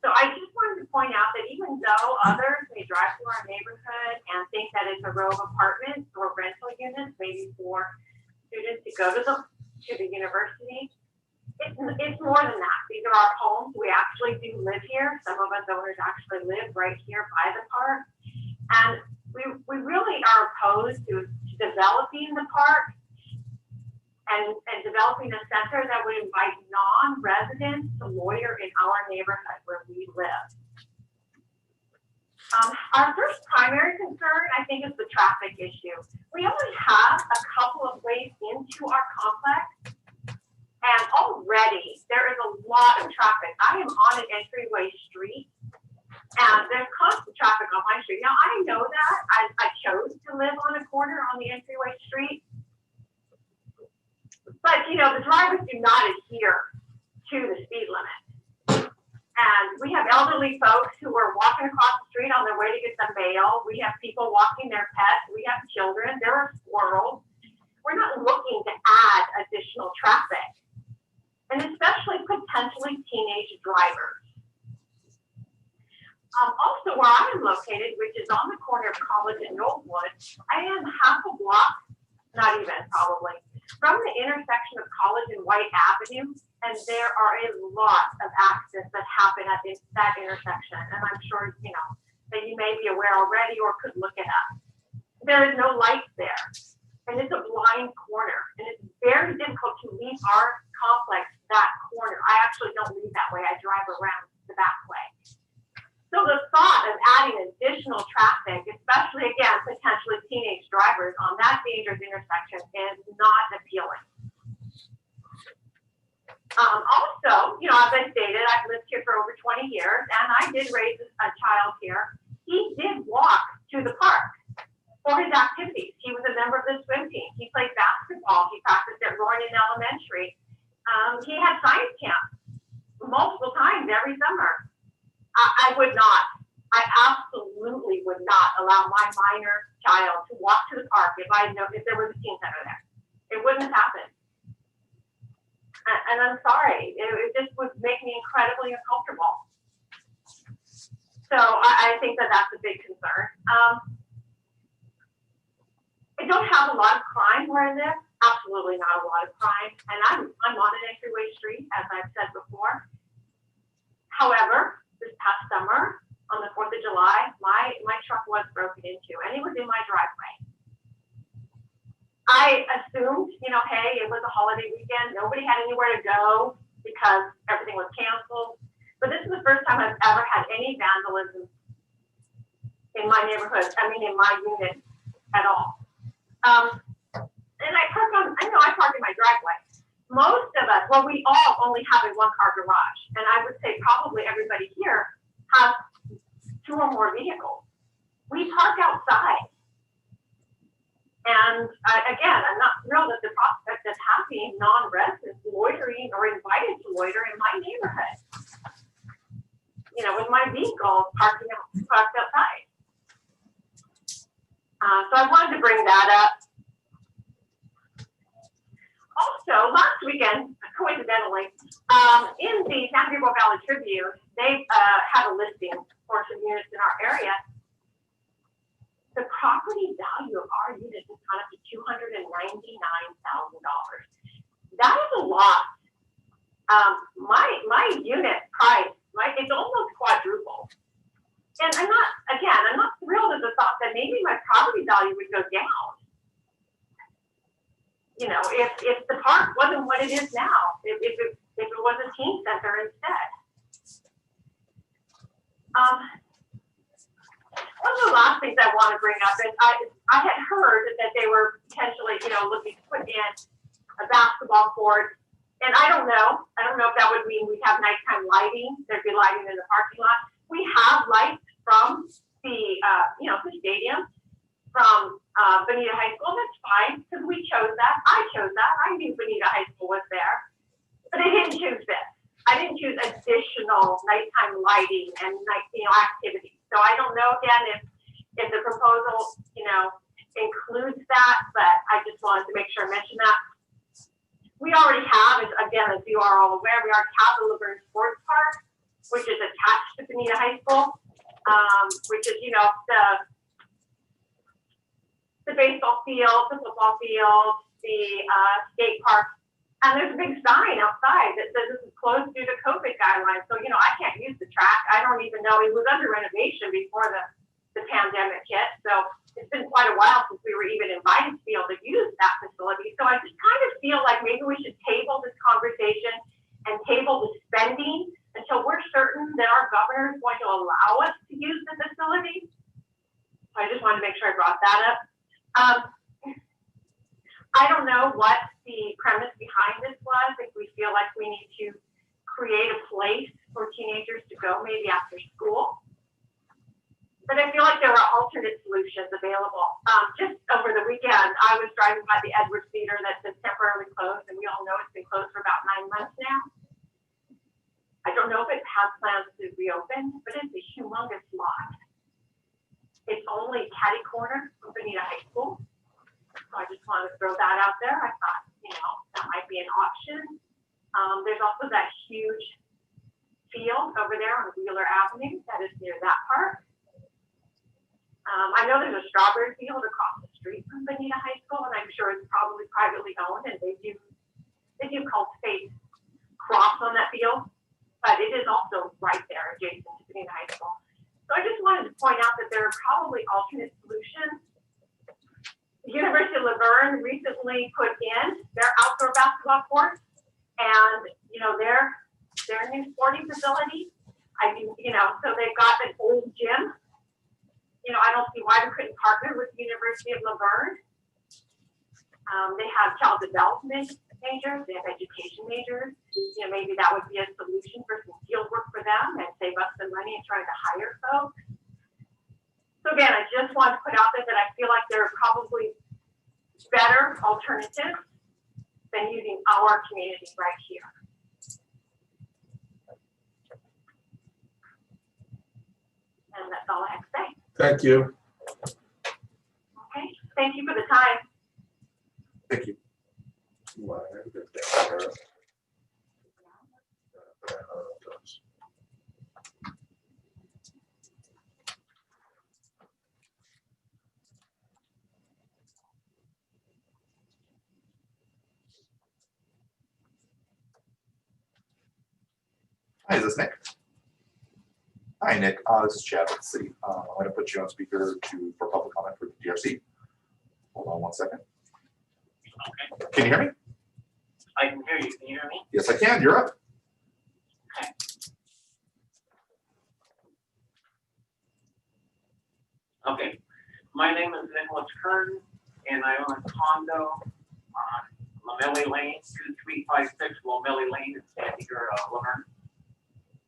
So I just wanted to point out that even though others may drive through our neighborhood and think that it's a row of apartments or rental units, maybe for students to go to the university, it's more than that. These are our homes. We actually do live here. Some of us owners actually live right here by the park. And we really are opposed to developing the park and developing a center that would invite non-residents to loiter in our neighborhood where we live. Our first primary concern, I think, is the traffic issue. We only have a couple of ways into our complex, and already there is a lot of traffic. I am on an entryway street, and there's constant traffic on my street. Now, I know that. I chose to live on a corner on the entryway street. But, the drivers do not adhere to the speed limit. And we have elderly folks who are walking across the street on their way to get some mail. We have people walking their pets. We have children. There are squirrels. We're not looking to add additional traffic, and especially potentially teenage drivers. Also, where I am located, which is on the corner of College and Knollwood, I am half a block, not even probably, from the intersection of College and White Avenue, and there are a lot of accidents that happen at that intersection. And I'm sure, that you may be aware already or could look it up. There is no lights there, and it's a blind corner, and it's very difficult to leave our complex that corner. I actually don't leave that way. I drive around the back way. So the thought of adding additional traffic, especially again, potentially teenage drivers on that dangerous intersection, is not appealing. Also, as I stated, I've lived here for over 20 years, and I did raise a child here. He did walk to the park for his activities. He was a member of the swim team. He played basketball. He practiced at Royden Elementary. He had science camp multiple times every summer. I would not. I absolutely would not allow my minor child to walk to the park if there was a teen center there. It wouldn't have happened. And I'm sorry, it just would make me incredibly uncomfortable. So I think that that's a big concern. I don't have a lot of crime where I live. Absolutely not a lot of crime. And I'm on an entryway street, as I've said before. However, this past summer, on the 4th of July, my truck was broken into, and it was in my driveway. I assumed, hey, it was a holiday weekend. Nobody had anywhere to go because everything was canceled. But this is the first time I've ever had any vandalism in my neighborhood. In my unit at all. And I park in my driveway. Most of us, we all only have a 1-car garage. And I would say probably everybody here has 2 or more vehicles. We park outside. And again, I'm not thrilled at the prospect of having non-residents loitering or invited to loiter in my neighborhood. With my vehicle parked outside. So I wanted to bring that up. Also, last weekend, coincidentally, in the San Diego Valley Tribune, they had a listing for some units in our area. The property value of our unit has gone up to $299,000. That is a lot. My unit price, it's almost quadrupled. And I'm not thrilled at the thought that maybe my property value would go down. If the park wasn't what it is now, if it was a teen center instead. One of the last things I want to bring up is I had heard that they were potentially, looking to put in a basketball court. And I don't know if that would mean we'd have nighttime lighting. There'd be lighting in the parking lot. We have lights from the stadium from Bonita High School, that's fine, because we chose that. I chose that. I knew Bonita High School was there. But I didn't choose this. I didn't choose additional nighttime lighting and activities. So I don't know again if the proposal, includes that, but I just wanted to make sure I mention that. We already have, as you are all aware, we already have the Laverne Sports Park, which is attached to Bonita High School, which is, the baseball field, the football field, the skate park. And there's a big sign outside that says this is closed due to COVID guidelines. So, I can't use the track. I don't even know. It was under renovation before the pandemic hit. So it's been quite a while since we were even invited to be able to use that facility. So I just kind of feel like maybe we should table this conversation and table the spending until we're certain that our governor is going to allow us to use the facility. So I just wanted to make sure I brought that up. I don't know what the premise behind this was, if we feel like we need to create a place for teenagers to go maybe after school. But I feel like there were alternate solutions available. Just over the weekend, I was driving by the Edwards Theater that's been temporarily closed, and we all know it's been closed for about 9 months now. I don't know if it has plans to reopen, but it's a humongous lot. It's only catty corner from Bonita High School. So I just wanted to throw that out there. I thought, that might be an option. There's also that huge field over there on Wheeler Avenue that is near that park. I know there's a strawberry field across the street from Bonita High School, and I'm sure it's probably privately owned, and they do cultivate crops on that field, but it is also right there adjacent to Bonita High School. So I just wanted to point out that there are probably alternate solutions. The University of Laverne recently put in their outdoor basketball court, and their new sporting facility. So they've got an old gym. I don't see why we couldn't partner with the University of Laverne. They have child development majors, they have education majors. Maybe that would be a solution for some field work for them and save us some money in trying to hire folks. So again, I just want to put out there that I feel like there are probably better alternatives than using our community right here. And that's all I have to say. Thank you. Okay, thank you for the time. Thank you. Hi, is this Nick? Hi, Nick. This is Chad with the city. I'm going to put you on speaker for public comment for the DRC. Hold on one second. Okay, Can you hear me? I can hear you. Can you hear me? Yes, I can. You're up. Okay, my name is Nicholas Kern, and I own a condo on Lamelli Lane, 2356 Lamelli Lane in San Diego, Laverne.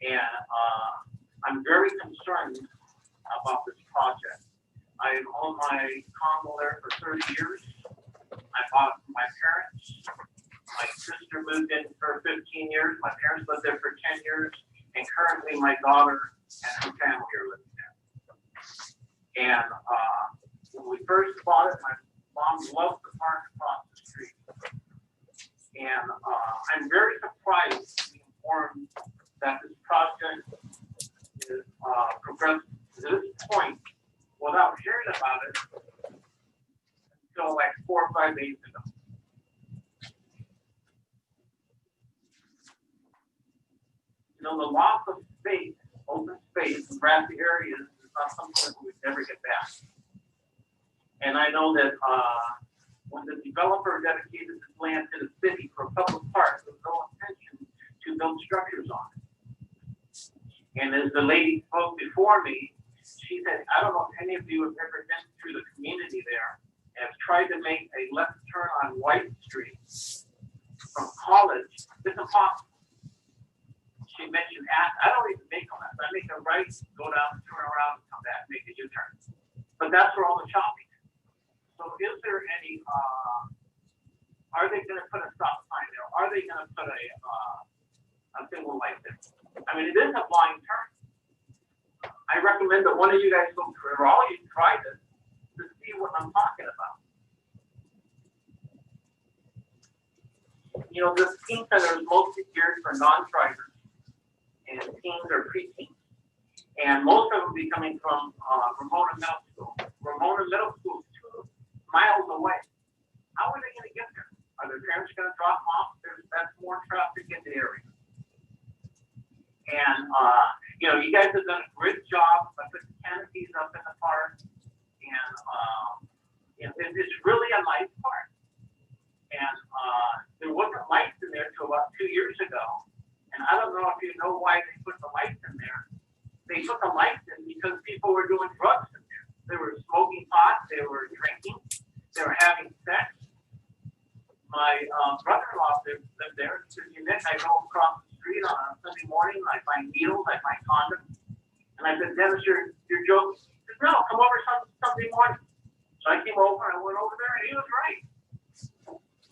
And I'm very concerned about this project. I've owned my condo there for 30 years. I bought it from my parents. My sister moved in for 15 years. My parents lived there for 10 years. And currently my daughter and her family are living there. And when we first bought it, my mom loved the park across the street. And I'm very surprised to be informed that this project is progressed to this point without hearing about it until like 4 or 5 days ago. The loss of space, open space, and grassy areas is not something that we never get back. And I know that when the developer dedicated this land to the city for a public park, there was no intention to build structures on it. And as the lady spoke before me, she said, I don't know if any of you have ever been through the community there and have tried to make a left turn on White Street from College. It's impossible. She mentioned, I don't even make on that. I make a right, go down, turn around, come back, make a U-turn. But that's where all the shopping is. is there any, are they gonna put a stop sign there? Are they gonna put a single light there? I mean, it is a blind turn. I recommend that one of you guys go through, or all of you try this to see what I'm talking about. You know, this teen center is mostly geared for non-drivers and teens or preteens. And most of them will be coming from Ramona Middle School. Ramona Middle School is 2 miles away. How are they gonna get there? Are their parents gonna drop them off? That's more traffic in the area. And, you know, you guys have done a great job by putting canopies up in the park. And, you know, it's really a nice park. And there wasn't lights in there till about 2 years ago. And I don't know if you know why they put the lights in there. They put the lights in because people were doing drugs in there. They were smoking pot, they were drinking, they were having sex. My brother-in-law lived there. He said, Nick, I go across the street on a Sunday morning, I find needles, I find condoms. And I said, Dennis, you're joking. He said, no, come over Sunday morning. So I came over, I went over there, and he was right.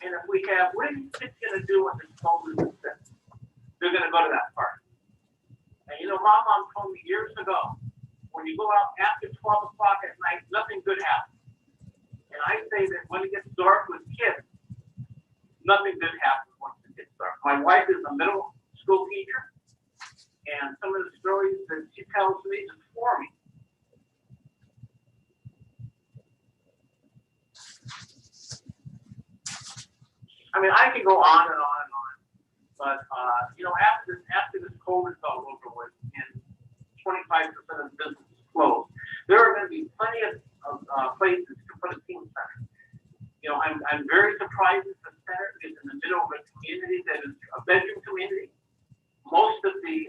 And if we have, what are you kids gonna do when this COVID is set? They're gonna go to that park. And you know, my mom told me years ago, when you go out after 12 o'clock at night, nothing good happens. And I say that when it gets dark with kids, nothing good happens once it gets dark. My wife is a middle school teacher, and some of the stories that she tells me is for me. I mean, I could go on and on and on, but you know, after this COVID's all over with and 25% of the business is closed, there are going to be plenty of places to put a teen center. You know, I'm very surprised that the center is in the middle of a community that is a bedroom community. Most of the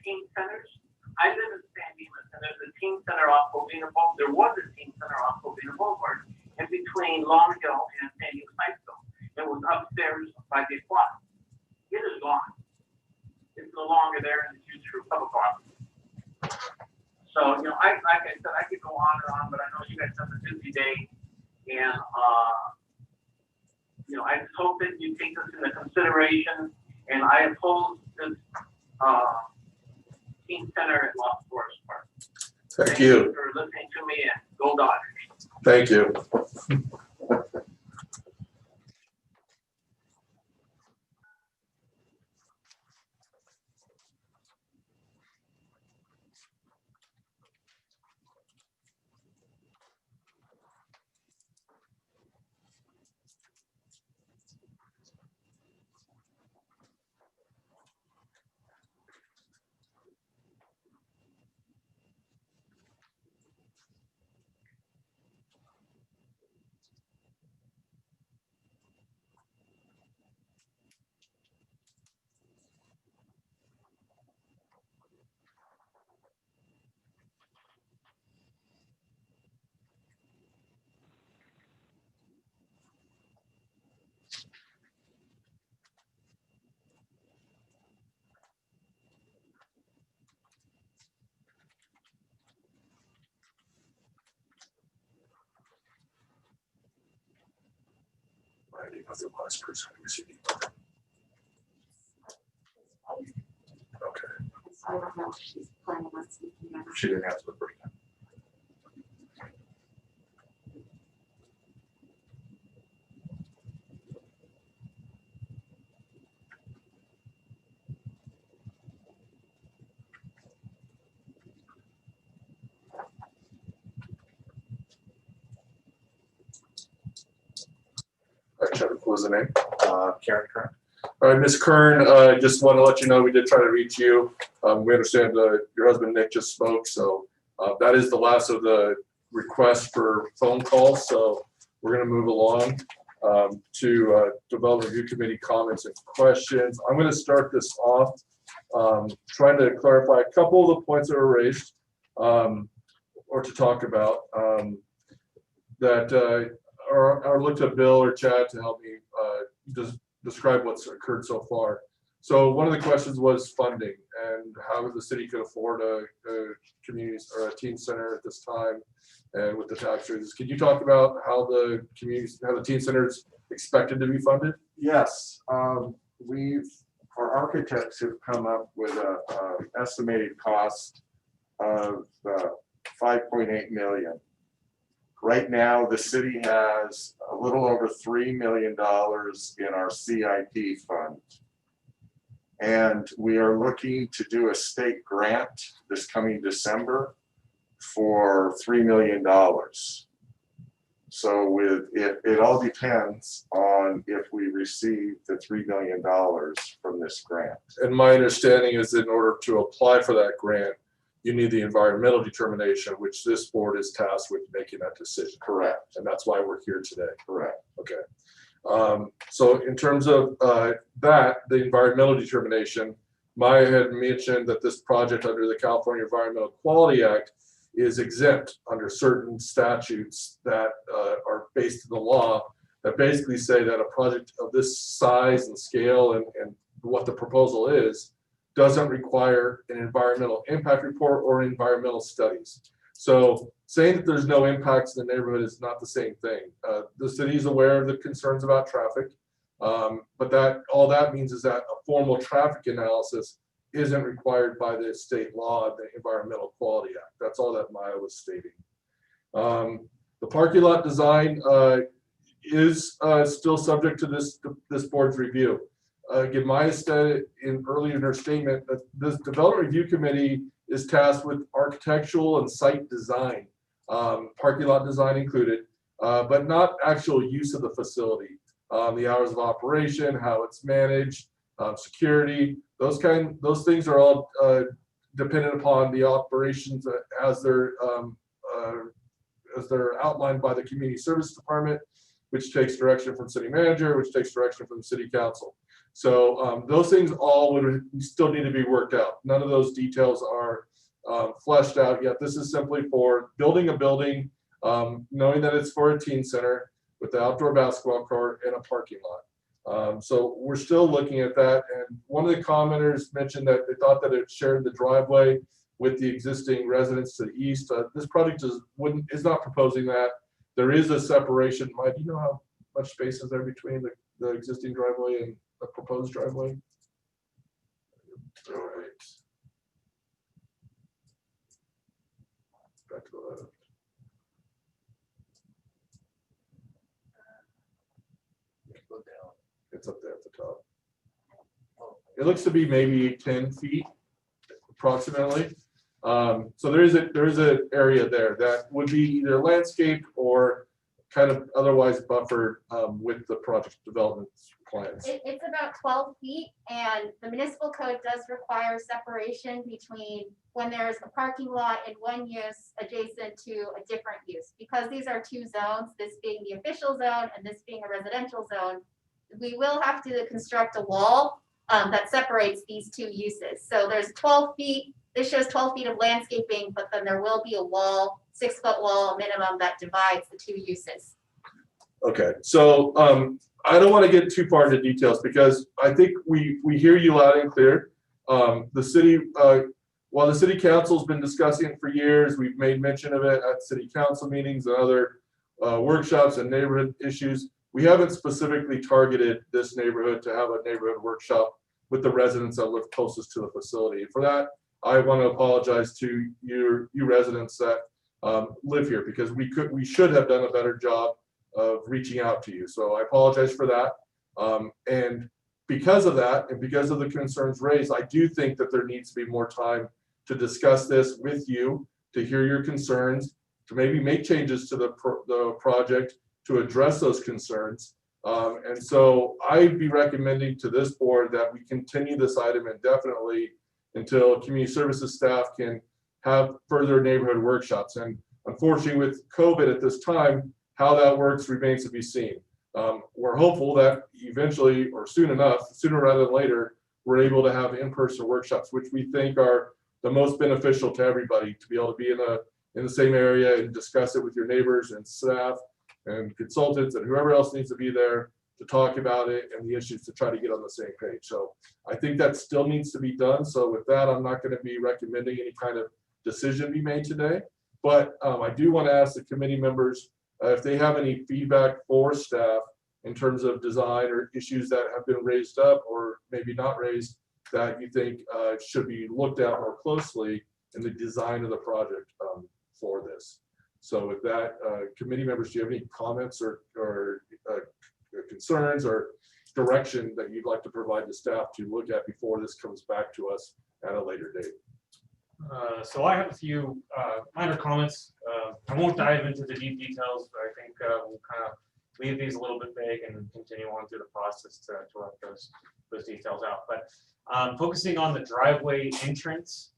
teen centers, I live in San Dimas, and there's a teen center off Covina Boulevard. There was a teen center off Covina Boulevard in between Long Hill and San Dimas High School. It was upstairs by the aquatic. It is gone. It's no longer there and it's used for public office. So, you know, like I said, I could go on and on, but I know you guys have a busy day. And, you know, I just hope that you take this into consideration. And I oppose this teen center at Lost Forest Park. Thank you. For listening to me, and go Dodgers. Thank you. Randy was the last person who was eating. Okay. I don't know if she's planning on speaking now. She didn't answer the first time. All right, Trevor, what was the name? Karen Kern. All right, Ms. Kern, just want to let you know, we did try to reach you. We understand your husband Nick just spoke, so that is the last of the requests for phone calls. So we're going to move along to Development Review Committee comments and questions. I'm going to start this off trying to clarify a couple of the points that were raised or to talk about that or look to Bill or Chad to help me just describe what's occurred so far. So one of the questions was funding and how the city could afford a community or a teen center at this time and with the tax raises. Can you talk about how the teen center is expected to be funded? Yes, our architects have come up with a estimated cost of 5.8 million. Right now, the city has a little over $3 million in our CIP fund. And we are looking to do a state grant this coming December for $3 million. So it all depends on if we receive the $3 million from this grant. And my understanding is in order to apply for that grant, you need the environmental determination, which this board is tasked with making that decision. Correct, And that's why we're here today. correct. Okay. So in terms of the environmental determination, Maya had mentioned that this project under the California Environmental Quality Act is exempt under certain statutes that are based in the law that basically say that a project of this size and scale and what the proposal is doesn't require an environmental impact report or environmental studies. So saying that there's no impacts in the neighborhood is not the same thing. The city is aware of the concerns about traffic, but all that means is that a formal traffic analysis isn't required by the state law, the Environmental Quality Act. That's all that Maya was stating. The parking lot design is still subject to this board's review. Again, Maya said earlier in her statement that this development review committee is tasked with architectural and site design, parking lot design included, but not actual use of the facility, the hours of operation, how it's managed, security, those things are all dependent upon the operations as they're outlined by the community service department, which takes direction from city manager, which takes direction from the city council. So those things all would still need to be worked out. None of those details are fleshed out yet. This is simply for building a building, knowing that it's for a teen center with the outdoor basketball court and a parking lot. So we're still looking at that. And one of the commenters mentioned that they thought that it shared the driveway with the existing residents to the east. This project is not proposing that. There is a separation. Mike, do you know how much space is there between the existing driveway and the proposed driveway? All right. Back to the left. It's up there at the top. It looks to be maybe 10 feet approximately. So there is an area there that would be either landscaped or kind of otherwise buffered with the project development plans. It's about 12 feet, and the municipal code does require separation between when there's a parking lot and one use adjacent to a different use. Because these are two zones, this being the official zone and this being a residential zone, we will have to construct a wall that separates these two uses. So there's 12 feet, this shows 12 feet of landscaping, but then there will be a wall, 6-foot wall minimum that divides the two uses. Okay, so I don't want to get too far into details because I think we hear you loud and clear. The city, while the city council's been discussing it for years, we've made mention of it at city council meetings and other workshops and neighborhood issues. We haven't specifically targeted this neighborhood to have a neighborhood workshop with the residents that live closest to the facility. For that, I want to apologize to you residents that live here because we should have done a better job of reaching out to you. So I apologize for that. And because of that, and because of the concerns raised, I do think that there needs to be more time to discuss this with you, to hear your concerns, to maybe make changes to the project to address those concerns. And so I'd be recommending to this board that we continue this item indefinitely until community services staff can have further neighborhood workshops. And unfortunately with COVID at this time, how that works remains to be seen. We're hopeful that eventually or soon enough, sooner rather than later, we're able to have in-person workshops, which we think are the most beneficial to everybody, to be able to be in the same area and discuss it with your neighbors and staff and consultants and whoever else needs to be there to talk about it and the issues to try to get on the same page. So I think that still needs to be done. So with that, I'm not going to be recommending any kind of decision be made today. But I do want to ask the committee members if they have any feedback for staff in terms of design or issues that have been raised up or maybe not raised that you think should be looked at more closely in the design of the project for this. So with that, committee members, do you have any comments or concerns or direction that you'd like to provide the staff to look at before this comes back to us at a later date? So I have a few minor comments. I won't dive into the deep details, but I think we'll kind of leave these a little bit vague and continue on through the process to work those details out. But focusing on the driveway entrance,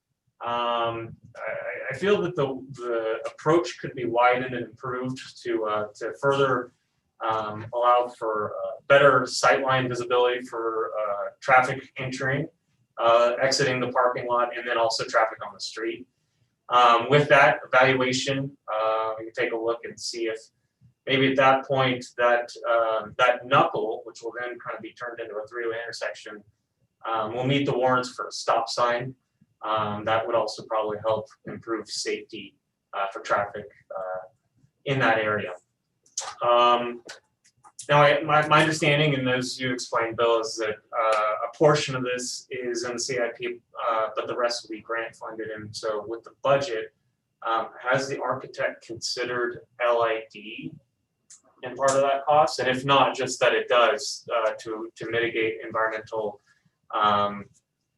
I feel that the approach could be widened and improved to further allow for better sightline visibility for traffic entering, exiting the parking lot, and then also traffic on the street. With that evaluation, we can take a look and see if maybe at that point that knuckle, which will then kind of be turned into a three-way intersection, will meet the warrants for a stop sign. That would also probably help improve safety for traffic in that area. Now, my understanding, and as you explained, Bill, is that a portion of this is in the CIP, but the rest will be grant funded. And so with the budget, has the architect considered LID in part of that cost? And if not, just that it does to mitigate environmental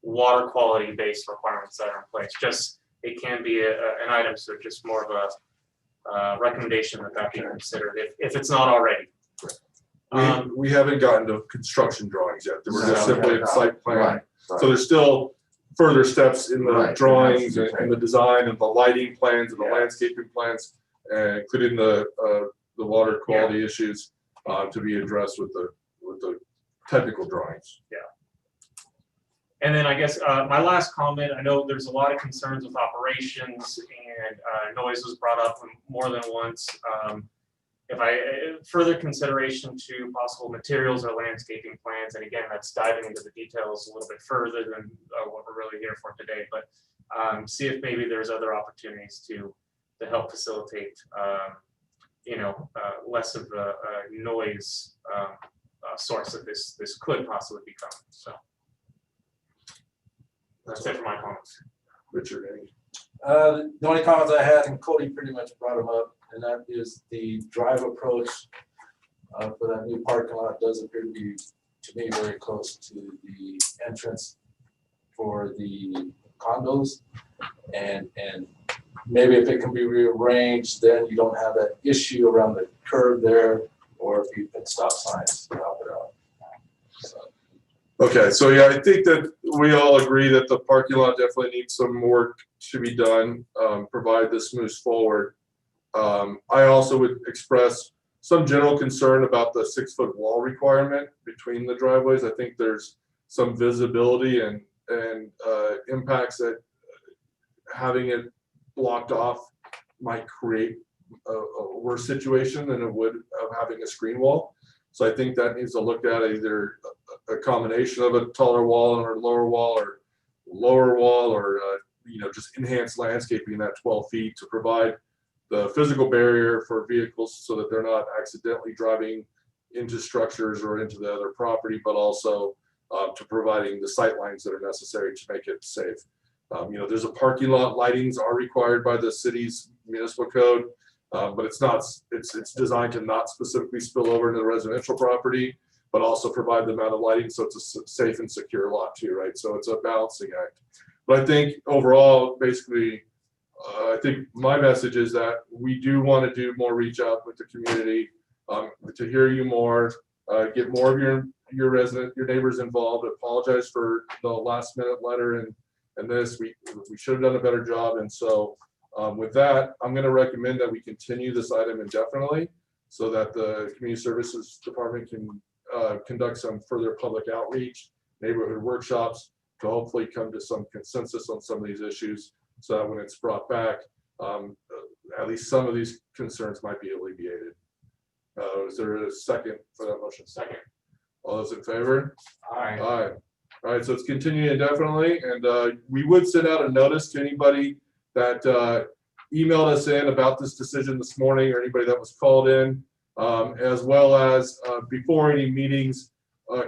water quality based requirements that are in place. Just it can be an item, so just more of a recommendation that be considered if it's not already. We haven't gotten to construction drawings yet. We're just simply in site plan. Right. So there's still further steps in the Right. drawings and the design and the lighting plans and the landscaping plans, including the water quality issues to be addressed with the technical drawings. Yeah. And then I guess my last comment, I know there's a lot of concerns with operations and noise was brought up more than once. If further consideration to possible materials or landscaping plans, and again, that's diving into the details a little bit further than what we're really here for today, but see if maybe there's other opportunities to help facilitate, less of a noise source that this could possibly become. So that's it for my comments. Richard, any? The only comments I had, and Cody pretty much brought them up, and that is the drive approach for that new parking lot does appear to be, to me, very close to the entrance for the condos. And maybe if it can be rearranged, then you don't have that issue around the curb there, or if you put stop signs to help it out. So. Okay, so yeah, I think that we all agree that the parking lot definitely needs some work to be done, provided this moves forward. I also would express some general concern about the 6-foot wall requirement between the driveways. I think there's some visibility and impacts that having it blocked off might create a worse situation than it would of having a screen wall. So I think that needs to look at either a combination of a taller wall or a lower wall or just enhanced landscaping that 12 feet to provide the physical barrier for vehicles so that they're not accidentally driving into structures or into the other property, but also to providing the sight lines that are necessary to make it safe. There's a parking lot, lightings are required by the city's municipal code, but it's designed to not specifically spill over into the residential property, but also provide the amount of lighting so it's a safe and secure lot too, right? So it's a balancing act. But I think overall, basically, I think my message is that we do want to do more reach out with the community, to hear you more, get more of your neighbors involved. Apologize for the last minute letter and this. We should have done a better job. And so with that, I'm going to recommend that we continue this item indefinitely so that the Community Services Department can conduct some further public outreach, neighborhood workshops to hopefully come to some consensus on some of these issues so that when it's brought back, at least some of these concerns might be alleviated. Is there a second for that motion? Second. All those in favor? Aye. Aye. All right, so it's continuing indefinitely, and we would send out a notice to anybody that emailed us in about this decision this morning, or anybody that was called in, as well as before any meetings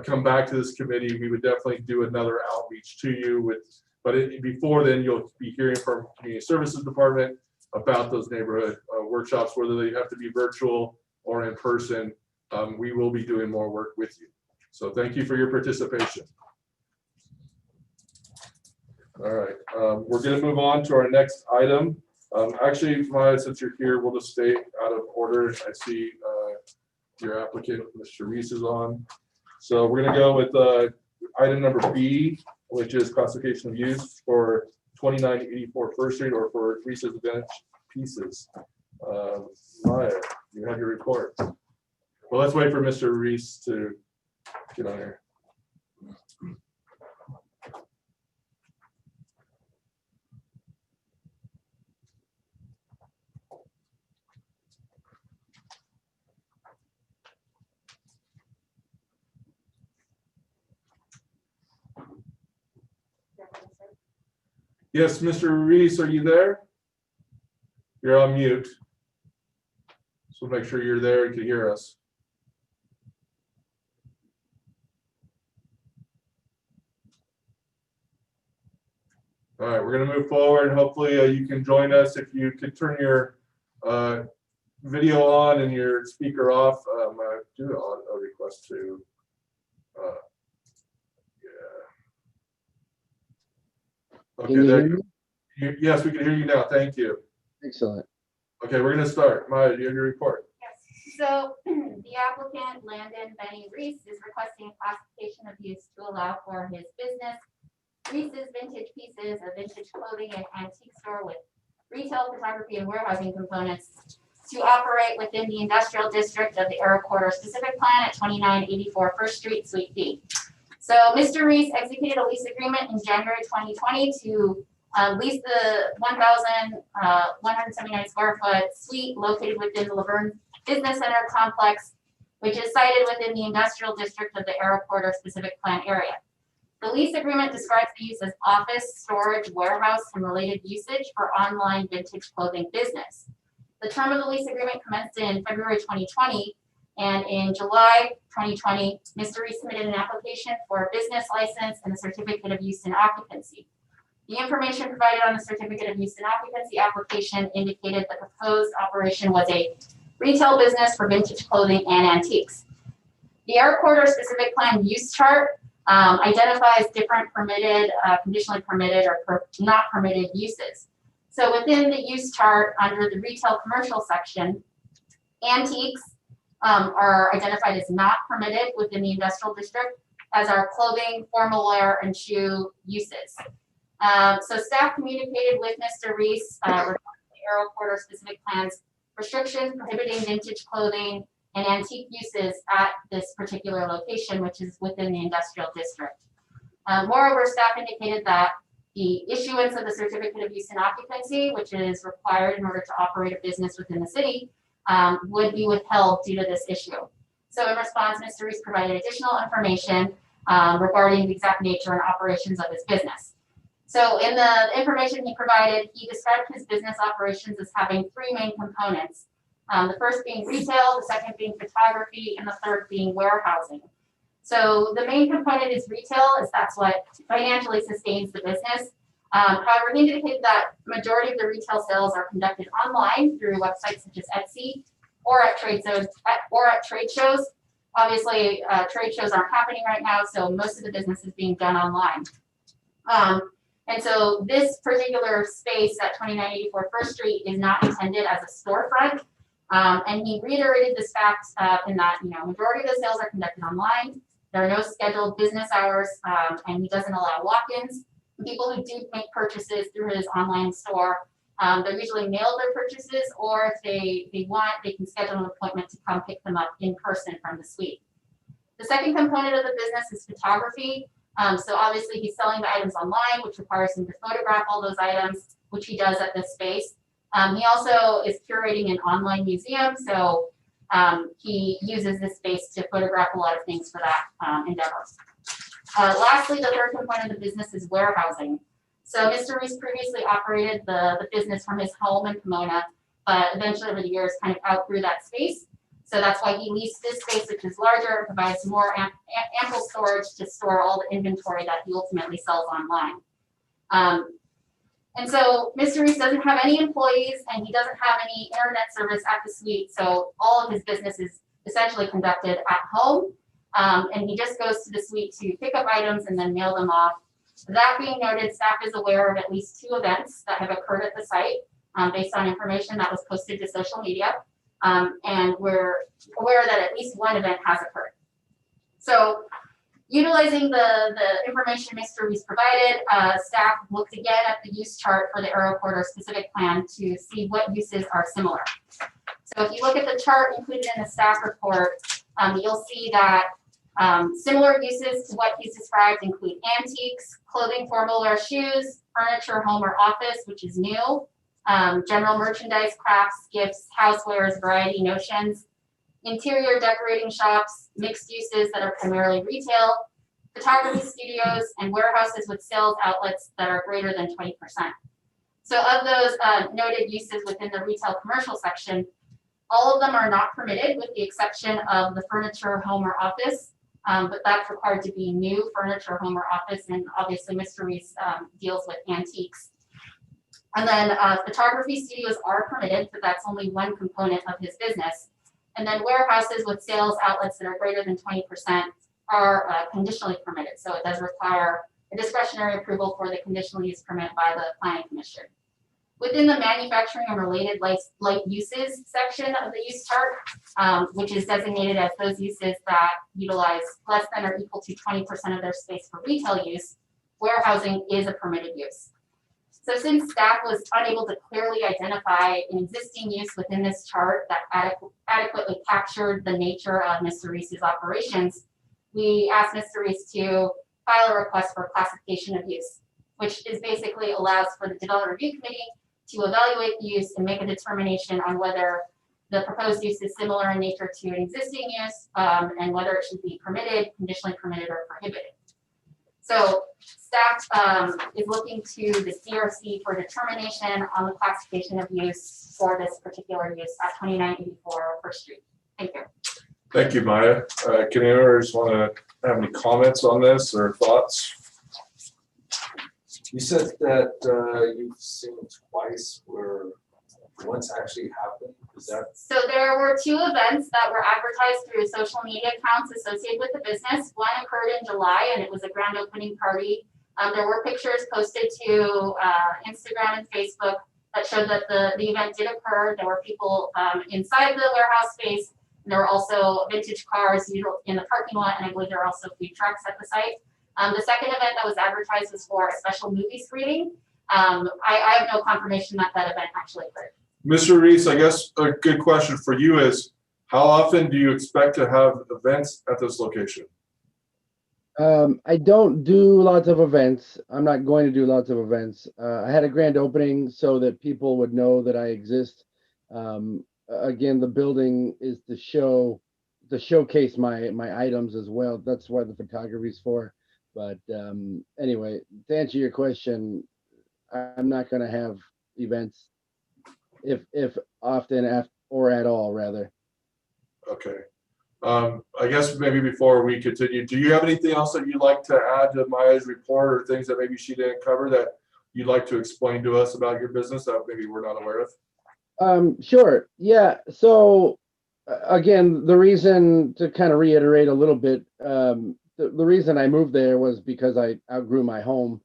come back to this committee, we would definitely do another outreach to you with, but before then, you'll be hearing from Community Services Department about those neighborhood workshops, whether they have to be virtual or in person. We will be doing more work with you. So thank you for your participation. All right, we're going to move on to our next item. Actually, Maya, since you're here, we'll just stay out of order. I see your applicant, Mr. Reese, is on. So we're going to go with item number B, which is classification of use for 2984 First Street or for Reese's Vintage Pieces. Maya, you have your report. Well, let's wait for Mr. Reese to get on here. Yes, Mr. Reese, are you there? You're on mute. So make sure you're there and can hear us. All right, we're going to move forward. Hopefully you can join us. If you could turn your video on and your speaker off, I do a request to, yeah. Can you Okay, hear me? yes, we can hear you now. Thank you. Excellent. Okay, we're going to start. Maya, do you have your report? Yes, so the applicant, Landon Benny Reese, is requesting classification of use to allow for his business, Reese's Vintage Pieces, a vintage clothing and antique store with retail, photography, and warehousing components, to operate within the industrial district of the Aero Quarter Specific Plan at 2984 First Street, Suite D. So Mr. Reese executed a lease agreement in January 2020 to lease the 1,179 square foot suite located within the Laverne Business Center complex, which is sited within the industrial district of the Aero Quarter Specific Plan area. The lease agreement describes the use as office, storage, warehouse, and related usage for online vintage clothing business. The term of the lease agreement commenced in February 2020, and in July 2020, Mr. Reese submitted an application for a business license and a certificate of use and occupancy. The information provided on the certificate of use and occupancy application indicated the proposed operation was a retail business for vintage clothing and antiques. The Aero Quarter Specific Plan use chart identifies different permitted, conditionally permitted, or not permitted uses. So within the use chart under the retail commercial section, antiques are identified as not permitted within the industrial district, as are clothing, formal wear, and shoe uses. So staff communicated with Mr. Reese regarding the Aero Quarter Specific Plan's restrictions prohibiting vintage clothing and antique uses at this particular location, which is within the industrial district. Moreover, staff indicated that the issuance of the certificate of use and occupancy, which is required in order to operate a business within the city, would be withheld due to this issue. So in response, Mr. Reese provided additional information regarding the exact nature and operations of his business. So in the information he provided, he described his business operations as having three main components. The first being retail, the second being photography, and the third being warehousing. So the main component is retail, as that's what financially sustains the business. However, he indicated that majority of the retail sales are conducted online through websites such as Etsy or at trade shows. Obviously, trade shows aren't happening right now, so most of the business is being done online. And so this particular space at 2984 First Street is not intended as a storefront. And he reiterated this fact in that, majority of the sales are conducted online. There are no scheduled business hours, and he doesn't allow walk-ins. People who do make purchases through his online store, they're usually mailed their purchases, or if they want, they can schedule an appointment to come pick them up in person from the suite. The second component of the business is photography. So obviously he's selling the items online, which requires him to photograph all those items, which he does at this space. He also is curating an online museum. So he uses this space to photograph a lot of things for that endeavor. Lastly, the third component of the business is warehousing. So Mr. Reese previously operated the business from his home in Pomona, but eventually over the years kind of outgrew that space. So that's why he leased this space, which is larger and provides more ample storage to store all the inventory that he ultimately sells online. And so Mr. Reese doesn't have any employees and he doesn't have any internet service at the suite. So all of his business is essentially conducted at home. And he just goes to the suite to pick up items and then mail them off. That being noted, staff is aware of at least 2 events that have occurred at the site based on information that was posted to social media. And we're aware that at least 1 event has occurred. So utilizing the information Mr. Reese provided, staff looked again at the use chart for the Aeroport or specific plan to see what uses are similar. So if you look at the chart included in the staff report, you'll see that similar uses to what he's described include antiques, clothing, formal wear, shoes, furniture, home or office, which is new, general merchandise, crafts, gifts, housewares, variety, notions, interior decorating shops, mixed uses that are primarily retail, photography studios, and warehouses with sales outlets that are greater than 20%. So of those noted uses within the retail commercial section, all of them are not permitted with the exception of the furniture, home, or office, but that's required to be new furniture, home, or office, and obviously Mr. Reese deals with antiques. And then photography studios are permitted, but that's only one component of his business. And then warehouses with sales outlets that are greater than 20% are conditionally permitted. So it does require a discretionary approval for the conditional use permit by the planning commission. Within the manufacturing and related light uses section of the use chart, which is designated as those uses that utilize less than or equal to 20% of their space for retail use, warehousing is a permitted use. So since staff was unable to clearly identify an existing use within this chart that adequately captured the nature of Mr. Reese's operations, we asked Mr. Reese to file a request for classification of use, which is basically allows for the Development Review Committee to evaluate the use and make a determination on whether the proposed use is similar in nature to an existing use and whether it should be permitted, conditionally permitted, or prohibited. So staff is looking to the CRC for determination on the classification of use for this particular use at 2984 First Street. Thank you. Thank you, Maya. Can anyone just want to have any comments on this or thoughts? You said that you've seen twice where once actually happened. Is that? So there were 2 events that were advertised through social media accounts associated with the business. One occurred in July and it was a grand opening party. There were pictures posted to Instagram and Facebook that showed that the event did occur. There were people inside the warehouse space. And there were also vintage cars in the parking lot, and I believe there were also food trucks at the site. The second event that was advertised was for a special movie screening. I have no confirmation that that event actually occurred. Mr. Reese, I guess a good question for you is, how often do you expect to have events at this location? I don't do lots of events. I'm not going to do lots of events. I had a grand opening so that people would know that I exist. Again, the building is to showcase my items as well. That's why the photography is for. But anyway, to answer your question, I'm not going to have events, if often or at all, rather. Okay. I guess maybe before we continue, do you have anything else that you'd like to add to Maya's report or things that maybe she didn't cover that you'd like to explain to us about your business that maybe we're not aware of? Sure. Yeah. So again, the reason to kind of reiterate a little bit, the reason I moved there was because I outgrew my home.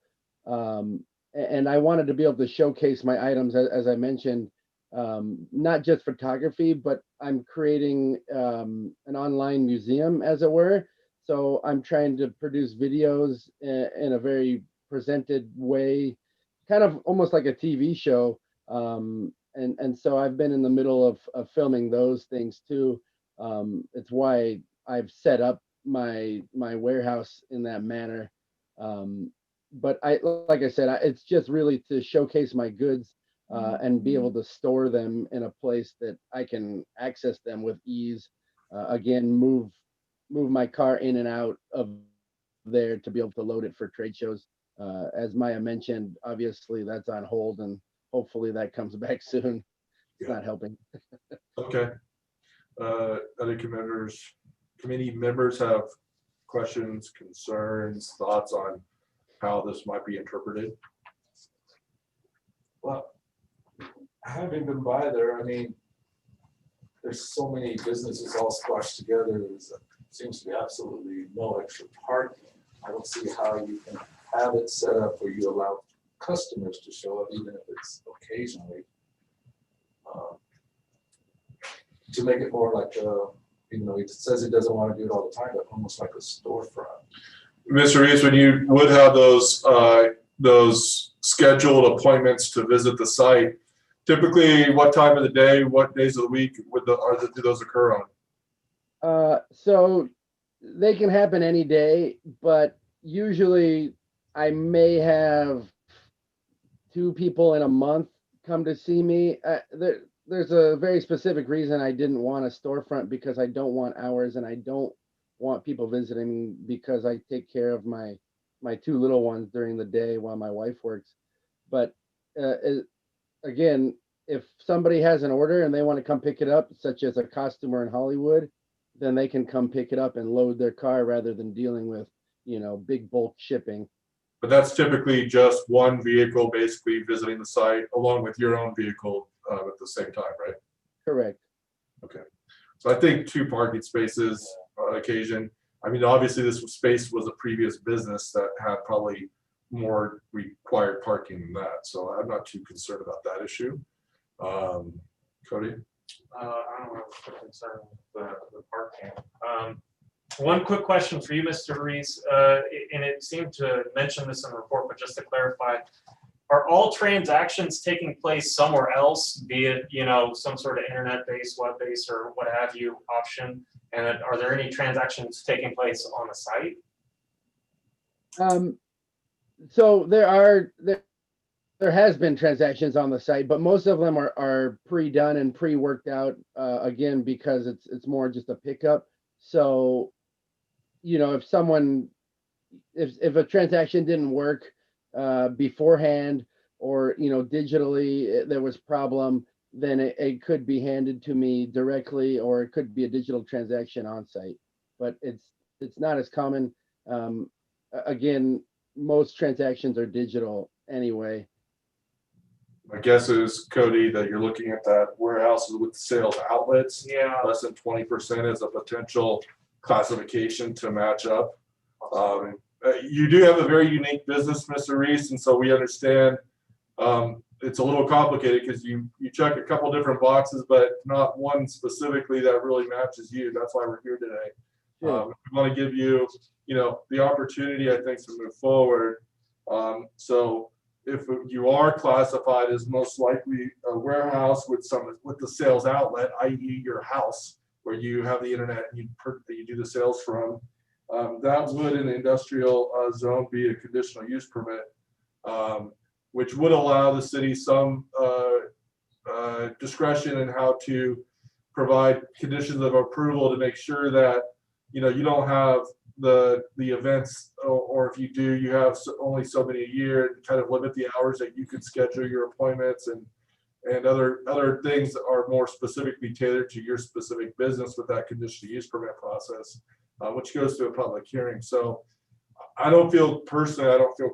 And I wanted to be able to showcase my items, as I mentioned, not just photography, but I'm creating an online museum, as it were. So I'm trying to produce videos in a very presented way, kind of almost like a TV show. And so I've been in the middle of filming those things too. It's why I've set up my warehouse in that manner. But like I said, it's just really to showcase my goods. and be able to store them in a place that I can access them with ease. Again, move my car in and out of there to be able to load it for trade shows. As Maya mentioned, obviously that's on hold, and hopefully that comes back soon. It's Yeah. not helping. Okay. Other committee members have questions, concerns, thoughts on how this might be interpreted? Well, having been by there, I mean, there's so many businesses all squashed together. There seems to be absolutely no extra parking. I don't see how you can have it set up where you allow customers to show up, even if it's occasionally. To make it more like he says he doesn't want to do it all the time, but almost like a storefront. Mr. Reeves, when you would have those scheduled appointments to visit the site, typically what time of the day, what days of the week do those occur on? So they can happen any day, but usually I may have 2 people in a month come to see me. There's a very specific reason I didn't want a storefront, because I don't want hours and I don't want people visiting, because I take care of my 2 little ones during the day while my wife works. But again, if somebody has an order and they want to come pick it up, such as a costumer in Hollywood, then they can come pick it up and load their car rather than dealing with, big bulk shipping. But that's typically just one vehicle basically visiting the site along with your own vehicle at the same time, right? Correct. Okay. So I think 2 parking spaces on occasion. I mean, obviously this space was a previous business that had probably more required parking than that. So I'm not too concerned about that issue. Cody? I don't have a concern with the parking. One quick question for you, Mr. Reese, and it seemed to mention this in the report, but just to clarify, are all transactions taking place somewhere else, be it, some sort of internet-based, web-based, or what have you option? And are there any transactions taking place on the site? So there has been transactions on the site, but most of them are pre-done and pre-worked out, again, because it's more just a pickup. So, if a transaction didn't work beforehand, or digitally there was problem, then it could be handed to me directly, or it could be a digital transaction on site. But it's not as common. Again, most transactions are digital anyway. My guess is, Cody, that you're looking at that warehouses with sales outlets. Yeah. Less than 20% is a potential classification to match up. You do have a very unique business, Mr. Reese, and so we understand it's a little complicated because you check a couple different boxes, but not one specifically that really matches you. That's why we're here today. Sure. We want to give you, the opportunity, I think, to move forward. So if you are classified as most likely a warehouse with the sales outlet, i.e. your house, where you have the internet and you do the sales from, that would in the industrial zone be a conditional use permit, which would allow the city some discretion in how to provide conditions of approval to make sure that you don't have the events, or if you do, you have only so many a year, and kind of limit the hours that you can schedule your appointments, and other things that are more specifically tailored to your specific business with that conditional use permit process, which goes to a public hearing. So I don't feel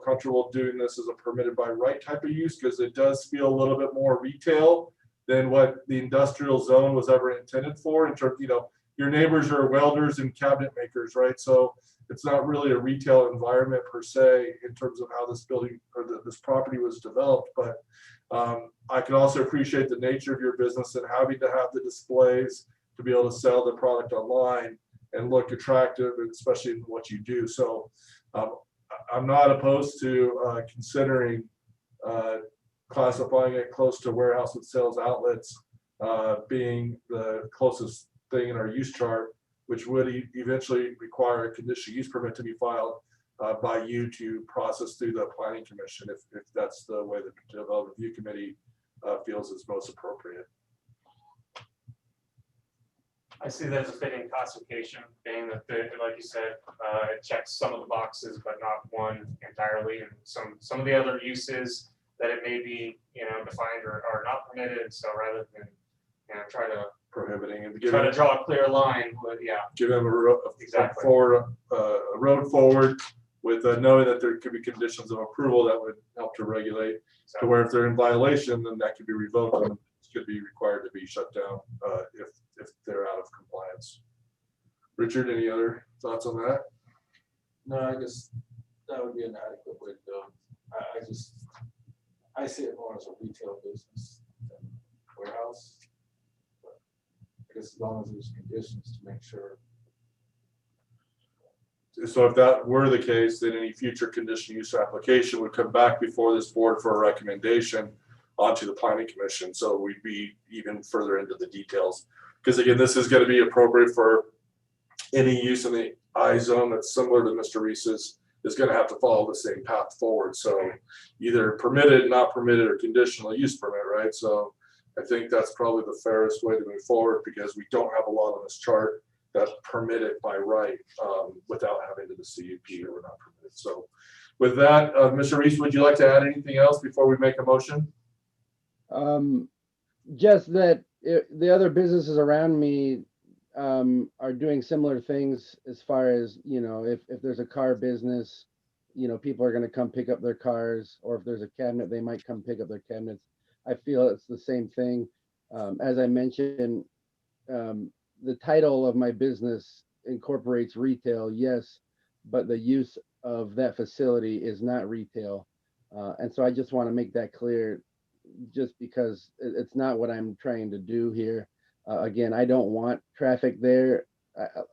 comfortable doing this as a permitted by right type of use, because it does feel a little bit more retail than what the industrial zone was ever intended for. In terms, your neighbors are welders and cabinet makers, right? So it's not really a retail environment per se in terms of how this building or this property was developed. But I can also appreciate the nature of your business and having to have the displays to be able to sell the product online and look attractive, especially in what you do. So I'm not opposed to considering classifying it close to warehouse with sales outlets being the closest thing in our use chart, which would eventually require a conditional use permit to be filed by you to process through the planning commission, if that's the way the development review committee feels is most appropriate. I see that as a fitting classification, being that, like you said, it checks some of the boxes, but not one entirely. And some of the other uses that it may be, defined or are not permitted. So rather than, try to Prohibiting and draw a clear line, but yeah, give them exactly. a road forward with knowing that there could be conditions of approval that would help to regulate, to where if they're in violation, then that could be revoked and could be required to be shut down if they're out of compliance. Richard, any other thoughts on that? No, I guess that would be an adequate way to go. I see it more as a retail business than warehouse. But I guess as long as there's conditions to make sure. So if that were the case, then any future conditional use application would come back before this board for a recommendation onto the planning commission. So we'd be even further into the details. Because again, this is going to be appropriate for any use in the I zone that's similar to Mr. Reese's is going to have to follow the same path forward. So either permitted, not permitted, or conditional use permit, right? So I think that's probably the fairest way to move forward because we don't have a lot on this chart that's permitted by right without having to the CUP or not permitted. So with that, Mr. Reese, would you like to add anything else before we make a motion? Just that the other businesses around me are doing similar things as far as, if there's a car business, people are going to come pick up their cars, or if there's a cabinet, they might come pick up their cabinets. I feel it's the same thing. As I mentioned, the title of my business incorporates retail, yes, but the use of that facility is not retail. And so I just want to make that clear, just because it's not what I'm trying to do here. Again, I don't want traffic there.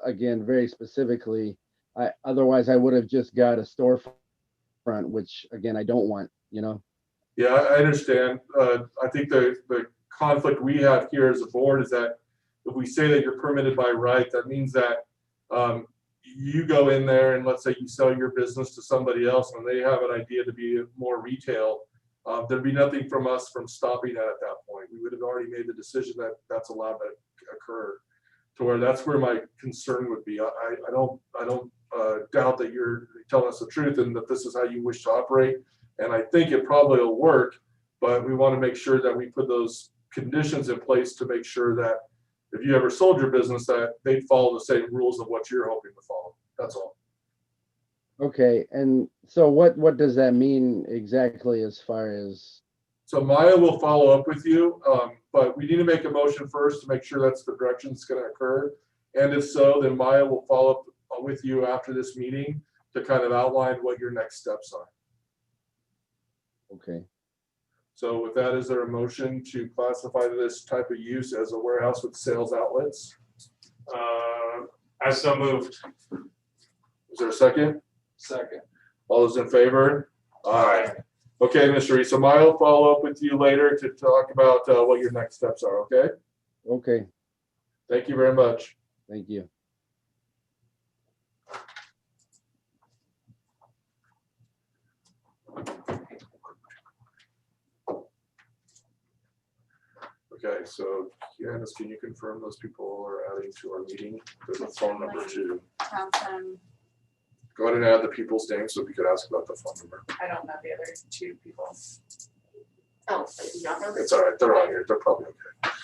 Again, very specifically, otherwise I would have just got a storefront, which again, I don't want, Yeah, I understand. I think the conflict we have here as a board is that if we say that you're permitted by right, that means that you go in there and let's say you sell your business to somebody else and they have an idea to be more retail. There'd be nothing from us from stopping that at that point. We would have already made the decision that that's allowed to occur, to where that's where my concern would be. I don't doubt that you're telling us the truth and that this is how you wish to operate. And I think it probably will work, but we want to make sure that we put those conditions in place to make sure that if you ever sold your business, that they'd follow the same rules of what you're hoping to follow. That's all. Okay, and so what does that mean exactly as far as? So Maya will follow up with you, but we need to make a motion first to make sure that's the direction that's going to occur. And if so, then Maya will follow up with you after this meeting to kind of outline what your next steps are. Okay. So with that, is there a motion to classify this type of use as a warehouse with sales outlets? As so moved. Is there a second? Second. All those in favor? Aye. Okay, Mr. Reese, so Maya will follow up with you later to talk about what your next steps are, okay? Okay, Thank you very much. thank you. Okay, so Candace, can you confirm those people are adding to our meeting? There's a phone number too. Go ahead and add the people's names so we could ask about the phone number. I don't know the other two people. Oh, you don't know this? It's all right, they're on here, they're probably okay.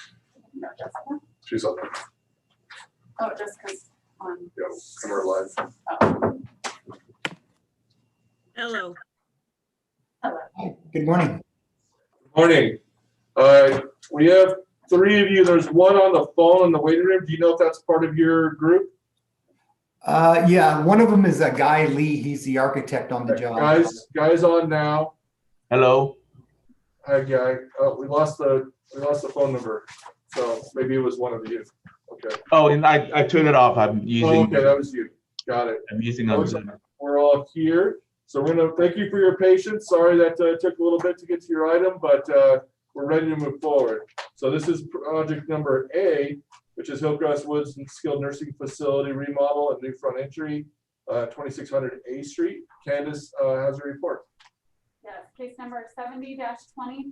No, Jessica? She's on there, Oh, Jessica's on. yeah, camera live. Oh, Hello. hello. Good morning. Morning. We have three of you. There's one on the phone in the waiting room. Do you know if that's part of your group? Yeah, one of them is Guy Lee. He's the architect on the job. Guys on now. Hello. Hi, Guy. We lost the phone number, so maybe it was one of you. Okay. Oh, and I turned it off. I'm using. Oh, okay, that was you. Got it. I'm using on Zoom. We're all here. So we're gonna thank you for your patience. Sorry that took a little bit to get to your item, but we're ready to move forward. So this is project number A, which is Hillcrest Woods and Skilled Nursing Facility remodel and new front entry, 2600 A Street. Candace has a report. Yes, case number 70-20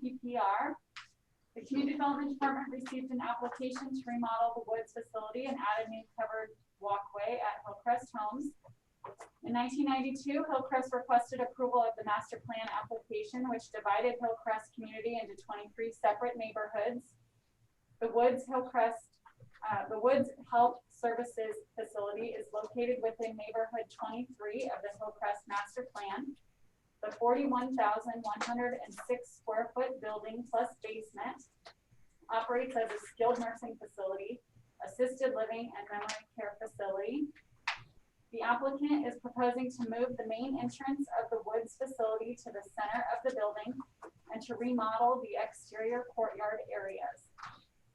PPR. The Community Development Department received an application to remodel the Woods facility and add a new covered walkway at Hillcrest Homes. In 1992, Hillcrest requested approval of the master plan application, which divided Hillcrest community into 23 separate neighborhoods. The Woods Health Services facility is located within neighborhood 23 of the Hillcrest master plan. The 41,106 square foot building plus basement operates as a skilled nursing facility, assisted living, and memory care facility. The applicant is proposing to move the main entrance of the Woods facility to the center of the building and to remodel the exterior courtyard areas.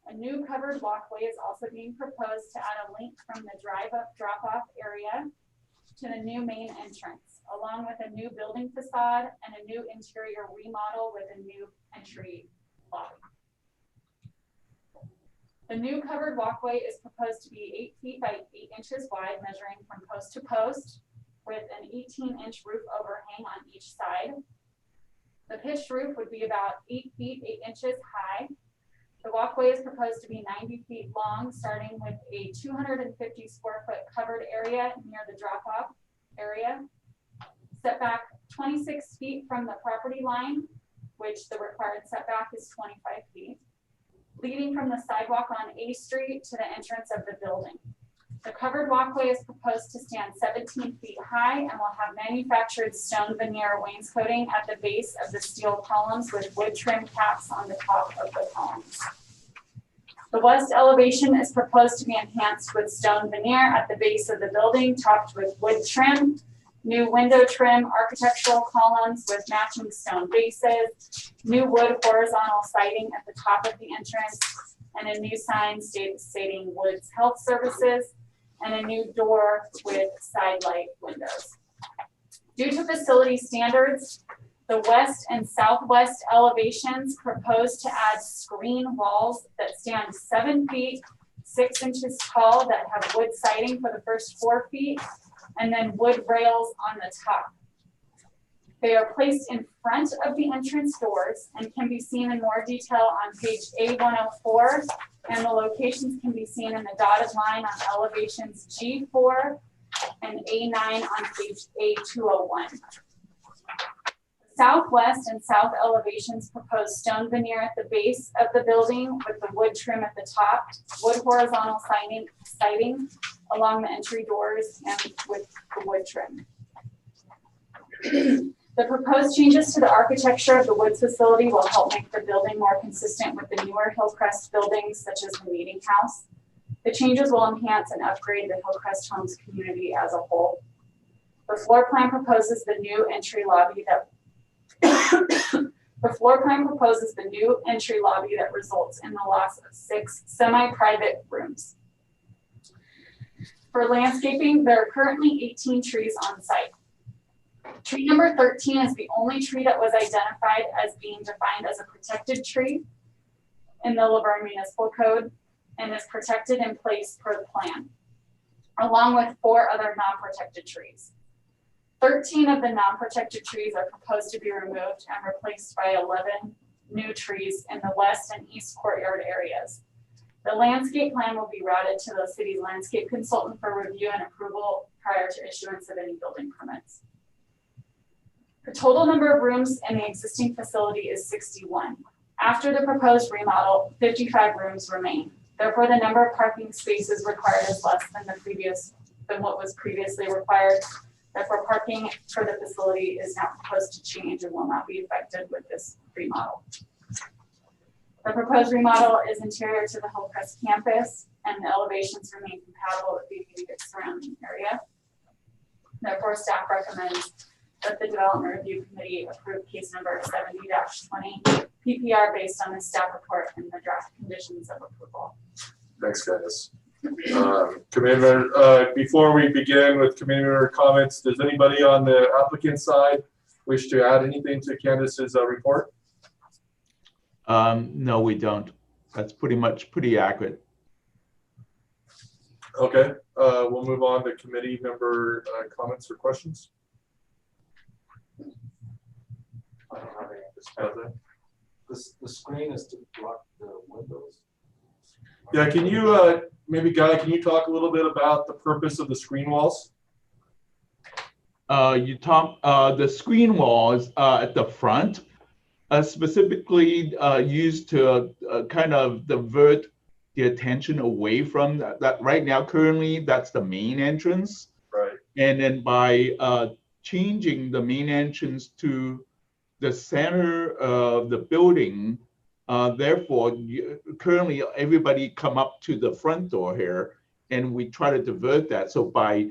A new covered walkway is also being proposed to add a link from the drive-up drop-off area to the new main entrance, along with a new building facade and a new interior remodel with a new entry lobby. The new covered walkway is proposed to be 8 feet by 8 inches wide, measuring from post to post, with an 18-inch roof overhang on each side. The pitched roof would be about 8 feet 8 inches high. The walkway is proposed to be 90 feet long, starting with a 250 square foot covered area near the drop-off area, setback 26 feet from the property line, which the required setback is 25 feet, leading from the sidewalk on A Street to the entrance of the building. The covered walkway is proposed to stand 17 feet high and will have manufactured stone veneer wainscoting at the base of the steel columns with wood trim caps on the top of the columns. The west elevation is proposed to be enhanced with stone veneer at the base of the building, topped with wood trim, new window trim, architectural columns with matching stone bases, new wood horizontal siding at the top of the entrance, and a new sign stating Woods Health Services, and a new door with side light windows. Due to facility standards, the west and southwest elevations propose to add screen walls that stand 7 feet 6 inches tall that have wood siding for the first 4 feet, and then wood rails on the top. They are placed in front of the entrance doors and can be seen in more detail on page A104, and the locations can be seen in the dotted line on elevations G4 and A9 on page A201. Southwest and south elevations propose stone veneer at the base of the building with the wood trim at the top, wood horizontal siding along the entry doors and with the wood trim. The proposed changes to the architecture of the Woods facility will help make the building more consistent with the newer Hillcrest buildings, such as the meeting house. The changes will enhance and upgrade the Hillcrest Homes community as a whole. The floor plan proposes the new entry lobby that results in the loss of 6 semi-private rooms. For landscaping, there are currently 18 trees on site. Tree number 13 is the only tree that was identified as being defined as a protected tree in the Laverne Municipal Code and is protected in place per the plan, along with 4 other non-protected trees. 13 of the non-protected trees are proposed to be removed and replaced by 11 new trees in the west and east courtyard areas. The landscape plan will be routed to the city's landscape consultant for review and approval prior to issuance of any building permits. The total number of rooms in the existing facility is 61. After the proposed remodel, 55 rooms remain. Therefore, the number of parking spaces required is less than what was previously required. Therefore, parking for the facility is now proposed to change and will not be affected with this remodel. The proposed remodel is interior to the Hillcrest campus, and the elevations remain compatible with the immediate surrounding area. Therefore, staff recommends that the Development Review Committee approve case number 70-20 PPR based on the staff report and the draft conditions of approval. Thanks, guys. Committee, before we begin with committee member comments, does anybody on the applicant side wish to add anything to Candace's report? No, we don't. That's pretty accurate. Okay, we'll move on to committee member comments or questions. I don't have any. The screen is to block the windows. Yeah, can you, maybe Guy, can you talk a little bit about the purpose of the screen walls? You talk, the screen walls at the front, specifically used to kind of divert the attention away from that. Right now, currently, that's the main entrance. Right. And then by changing the main entrance to the center of the building, therefore, currently everybody come up to the front door here, and we try to divert that. So by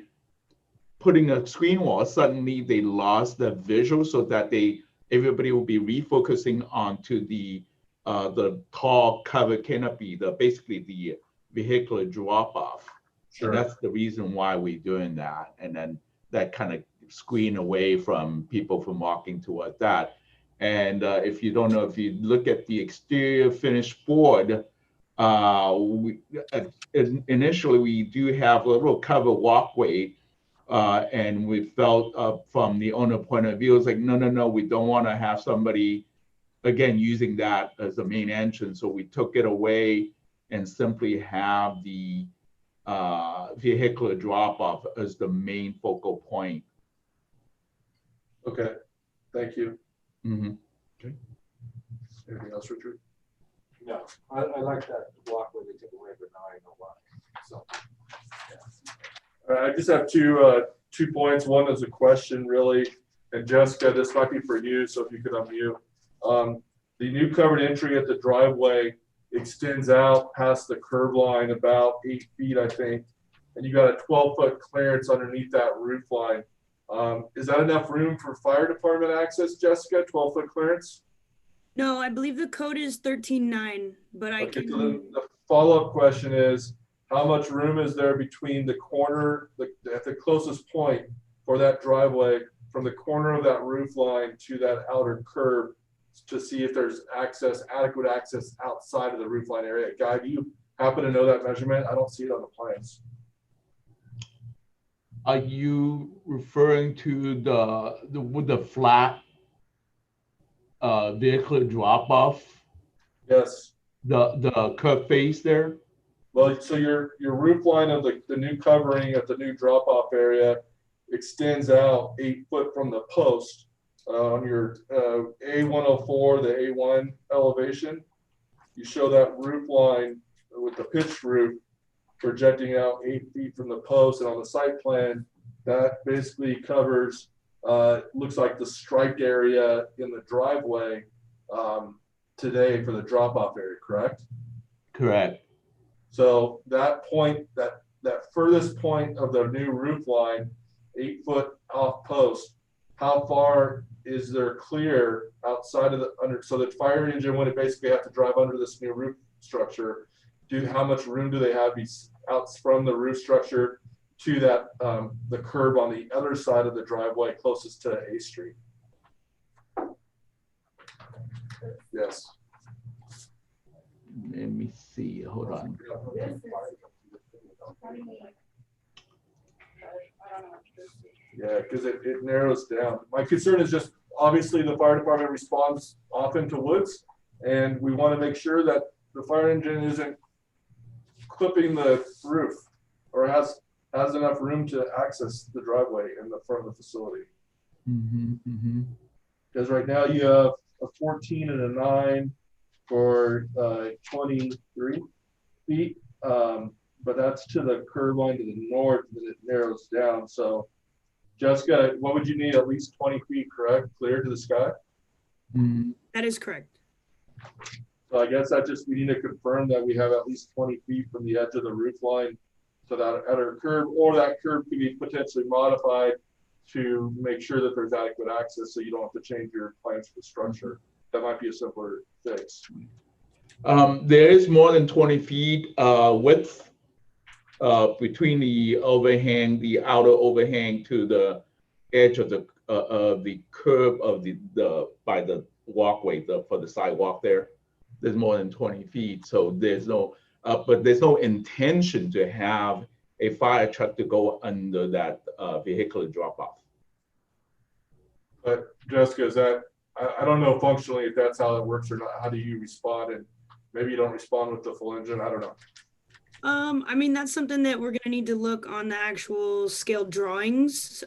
putting a screen wall, suddenly they lost the visual, so that everybody will be refocusing onto the tall covered canopy, basically the vehicular drop off. Sure. And that's the reason why we're doing that, and then that kind of screen away from people from walking toward that. And if you don't know, if you look at the exterior finished board, initially we do have a little covered walkway, and we felt from the owner point of view, it's like, no, we don't want to have somebody, again, using that as the main entrance. So we took it away and simply have the vehicular drop off as the main focal point. Okay, thank you. Mm-hmm. Okay. Anything else, Richard? No, I like that walkway they took away, but now I know why. So, I just have two points. One is a question, really, and Jessica, this might be for you, so if you could unmute. The new covered entry at the driveway extends out past the curb line about 8 feet, I think, and you got a 12-foot clearance underneath that roof line. Is that enough room for fire department access, Jessica? 12-foot clearance? No, I believe the code is 13.9, but I Okay, can. so then the follow-up question is, how much room is there between the corner, at the closest point for that driveway, from the corner of that roof line to that outer curb, to see if there's adequate access outside of the roof line area? Guy, do you happen to know that measurement? I don't see it on the plans. Are you referring to the flat vehicular drop off? Yes. The curb face there? Well, so your roof line of the new covering at the new drop off area extends out 8 foot from the post on your A104, the A1 elevation. You show that roof line with the pitched roof projecting out 8 feet from the post, and on the site plan, that basically covers, looks like the striped area in the driveway today for the drop-off area, correct? Correct. So that point, that furthest point of the new roof line, 8 foot off post, how far is there clear outside of so the fire engine would basically have to drive under this new roof structure? How much room do they have out from the roof structure to that the curb on the other side of the driveway closest to A Street? Yes. Let me see. Hold on. Yeah, because it narrows down. My concern is just, obviously the fire department responds often to woods, and we want to make sure that the fire engine isn't clipping the roof or has enough room to access the driveway in the front of the facility. Because right now you have a 14 and a 9 for 23 feet, but that's to the curb line to the north, and it narrows down. So Jessica, what would you need? At least 20 feet, correct? Clear to the sky? That is correct. So I guess that just, we need to confirm that we have at least 20 feet from the edge of the roof line to that outer curb, or that curb could be potentially modified to make sure that there's adequate access so you don't have to change your plans for the structure. That might be a simpler fix. There is more than 20 feet width between the overhang, the outer overhang, to the edge of the curb of by the walkway for the sidewalk there. There's more than 20 feet, so there's no, but there's no intention to have a fire truck to go under that vehicular drop off. But Jessica, I don't know functionally if that's how it works or not. How do you respond? And maybe you don't respond with the full engine. I don't know. I mean, that's something that we're gonna need to look on the actual scale drawings.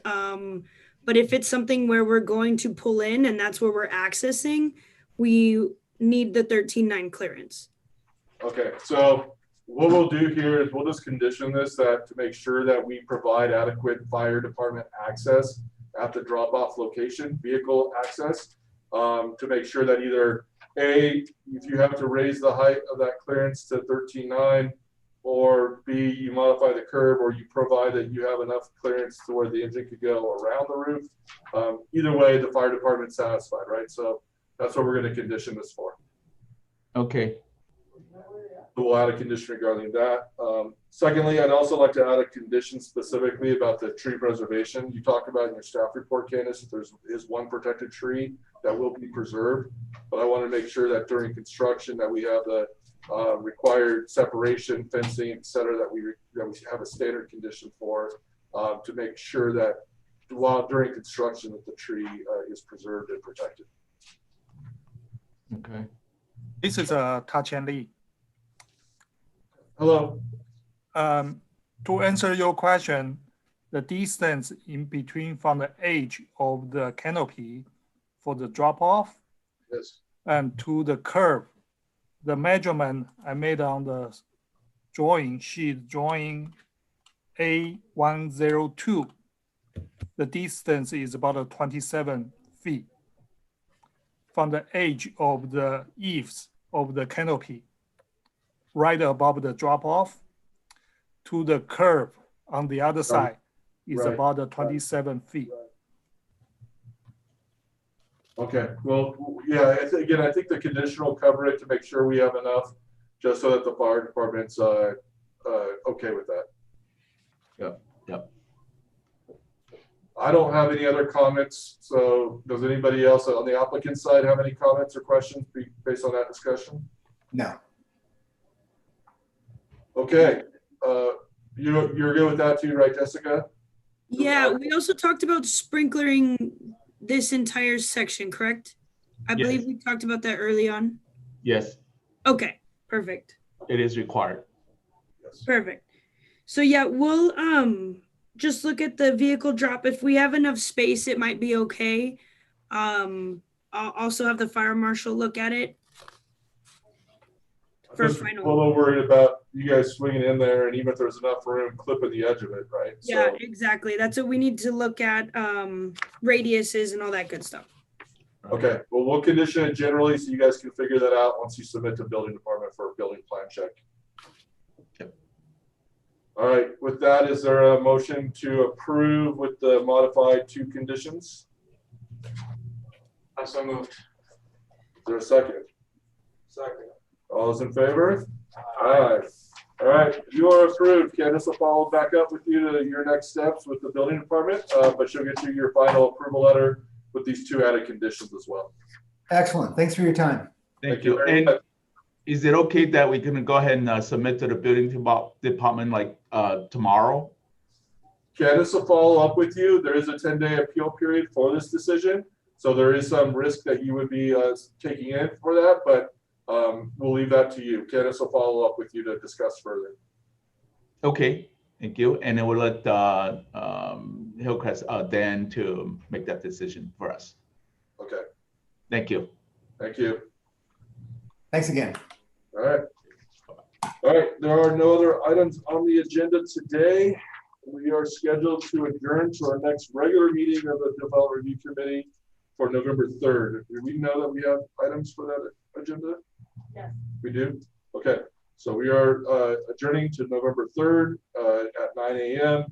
But if it's something where we're going to pull in and that's where we're accessing, we need the 13.9 clearance. Okay, so what we'll do here is we'll just condition this that to make sure that we provide adequate fire department access at the drop-off location, vehicle access, to make sure that either A, if you have to raise the height of that clearance to 13.9, or B, you modify the curb, or you provide that you have enough clearance to where the engine could go around the roof. Either way, the fire department's satisfied, right? So that's what we're gonna condition this for. Okay. We'll add a condition regarding that. Secondly, I'd also like to add a condition specifically about the tree preservation. You talked about in your staff report, Candace, that there is one protected tree that will be preserved. But I want to make sure that during construction that we have the required separation, fencing, et cetera, that we have a standard condition for to make sure that while during construction that the tree is preserved and protected. Okay. This is Ta-Chien Lee. Hello. To answer your question, the distance in between from the edge of the canopy for the drop off Yes. and to the curve, the measurement I made on the drawing sheet, drawing A102, the distance is about 27 feet from the edge of the eaves of the canopy, right above the drop off, to the curve on the other side is Right. about 27 feet. Okay, well, yeah, again, I think the condition will cover it to make sure we have enough, just so that the fire department's okay with that. Yep, yep. I don't have any other comments, so does anybody else on the applicant side have any comments or questions based on that discussion? No. Okay, you're good with that too, right, Jessica? Yeah, we also talked about sprinklering this entire section, correct? I Yes. believe we talked about that early on. Yes, Okay, perfect. it is required. Yes. Perfect. So yeah, we'll just look at the vehicle drop. If we have enough space, it might be okay. I'll also have the fire marshal look at it. For Just a final. little worried about you guys swinging in there, and even if there's enough room, clipping the edge of it, right? Yeah, So, exactly. That's what we need to look at, radiuses and all that good stuff. okay, well, we'll condition it generally, so you guys can figure that out once you submit to building department for a building plan check. Yep. All right, with that, is there a motion to approve with the modified 2 conditions? I so moved. Is there a second? Second. All those in favor? Aye. All right, you are approved. Candace will follow back up with you to your next steps with the building department, but she'll get you your final approval letter with these 2 added conditions as well. Excellent. Thanks for your time. Thank you. very And much. is it okay that we can go ahead and submit to the building department like tomorrow? Candace will follow up with you. There is a 10-day appeal period for this decision. So there is some risk that you would be taking in for that, but we'll leave that to you. Candace will follow up with you to discuss further. Okay, thank you. And then we'll let Hillcrest Dan to make that decision for us. Okay, Thank you. thank you. Thanks again. All right. All right, there are no other items on the agenda today. We are scheduled to adjourn to our next regular meeting of the Development Review Committee for November 3rd. Do we know that we have items for that agenda? Yes. We do? Okay, so we are adjourning to November 3rd at 9 a.m.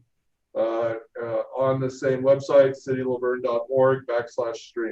On the same website, citylaverne.org/stream.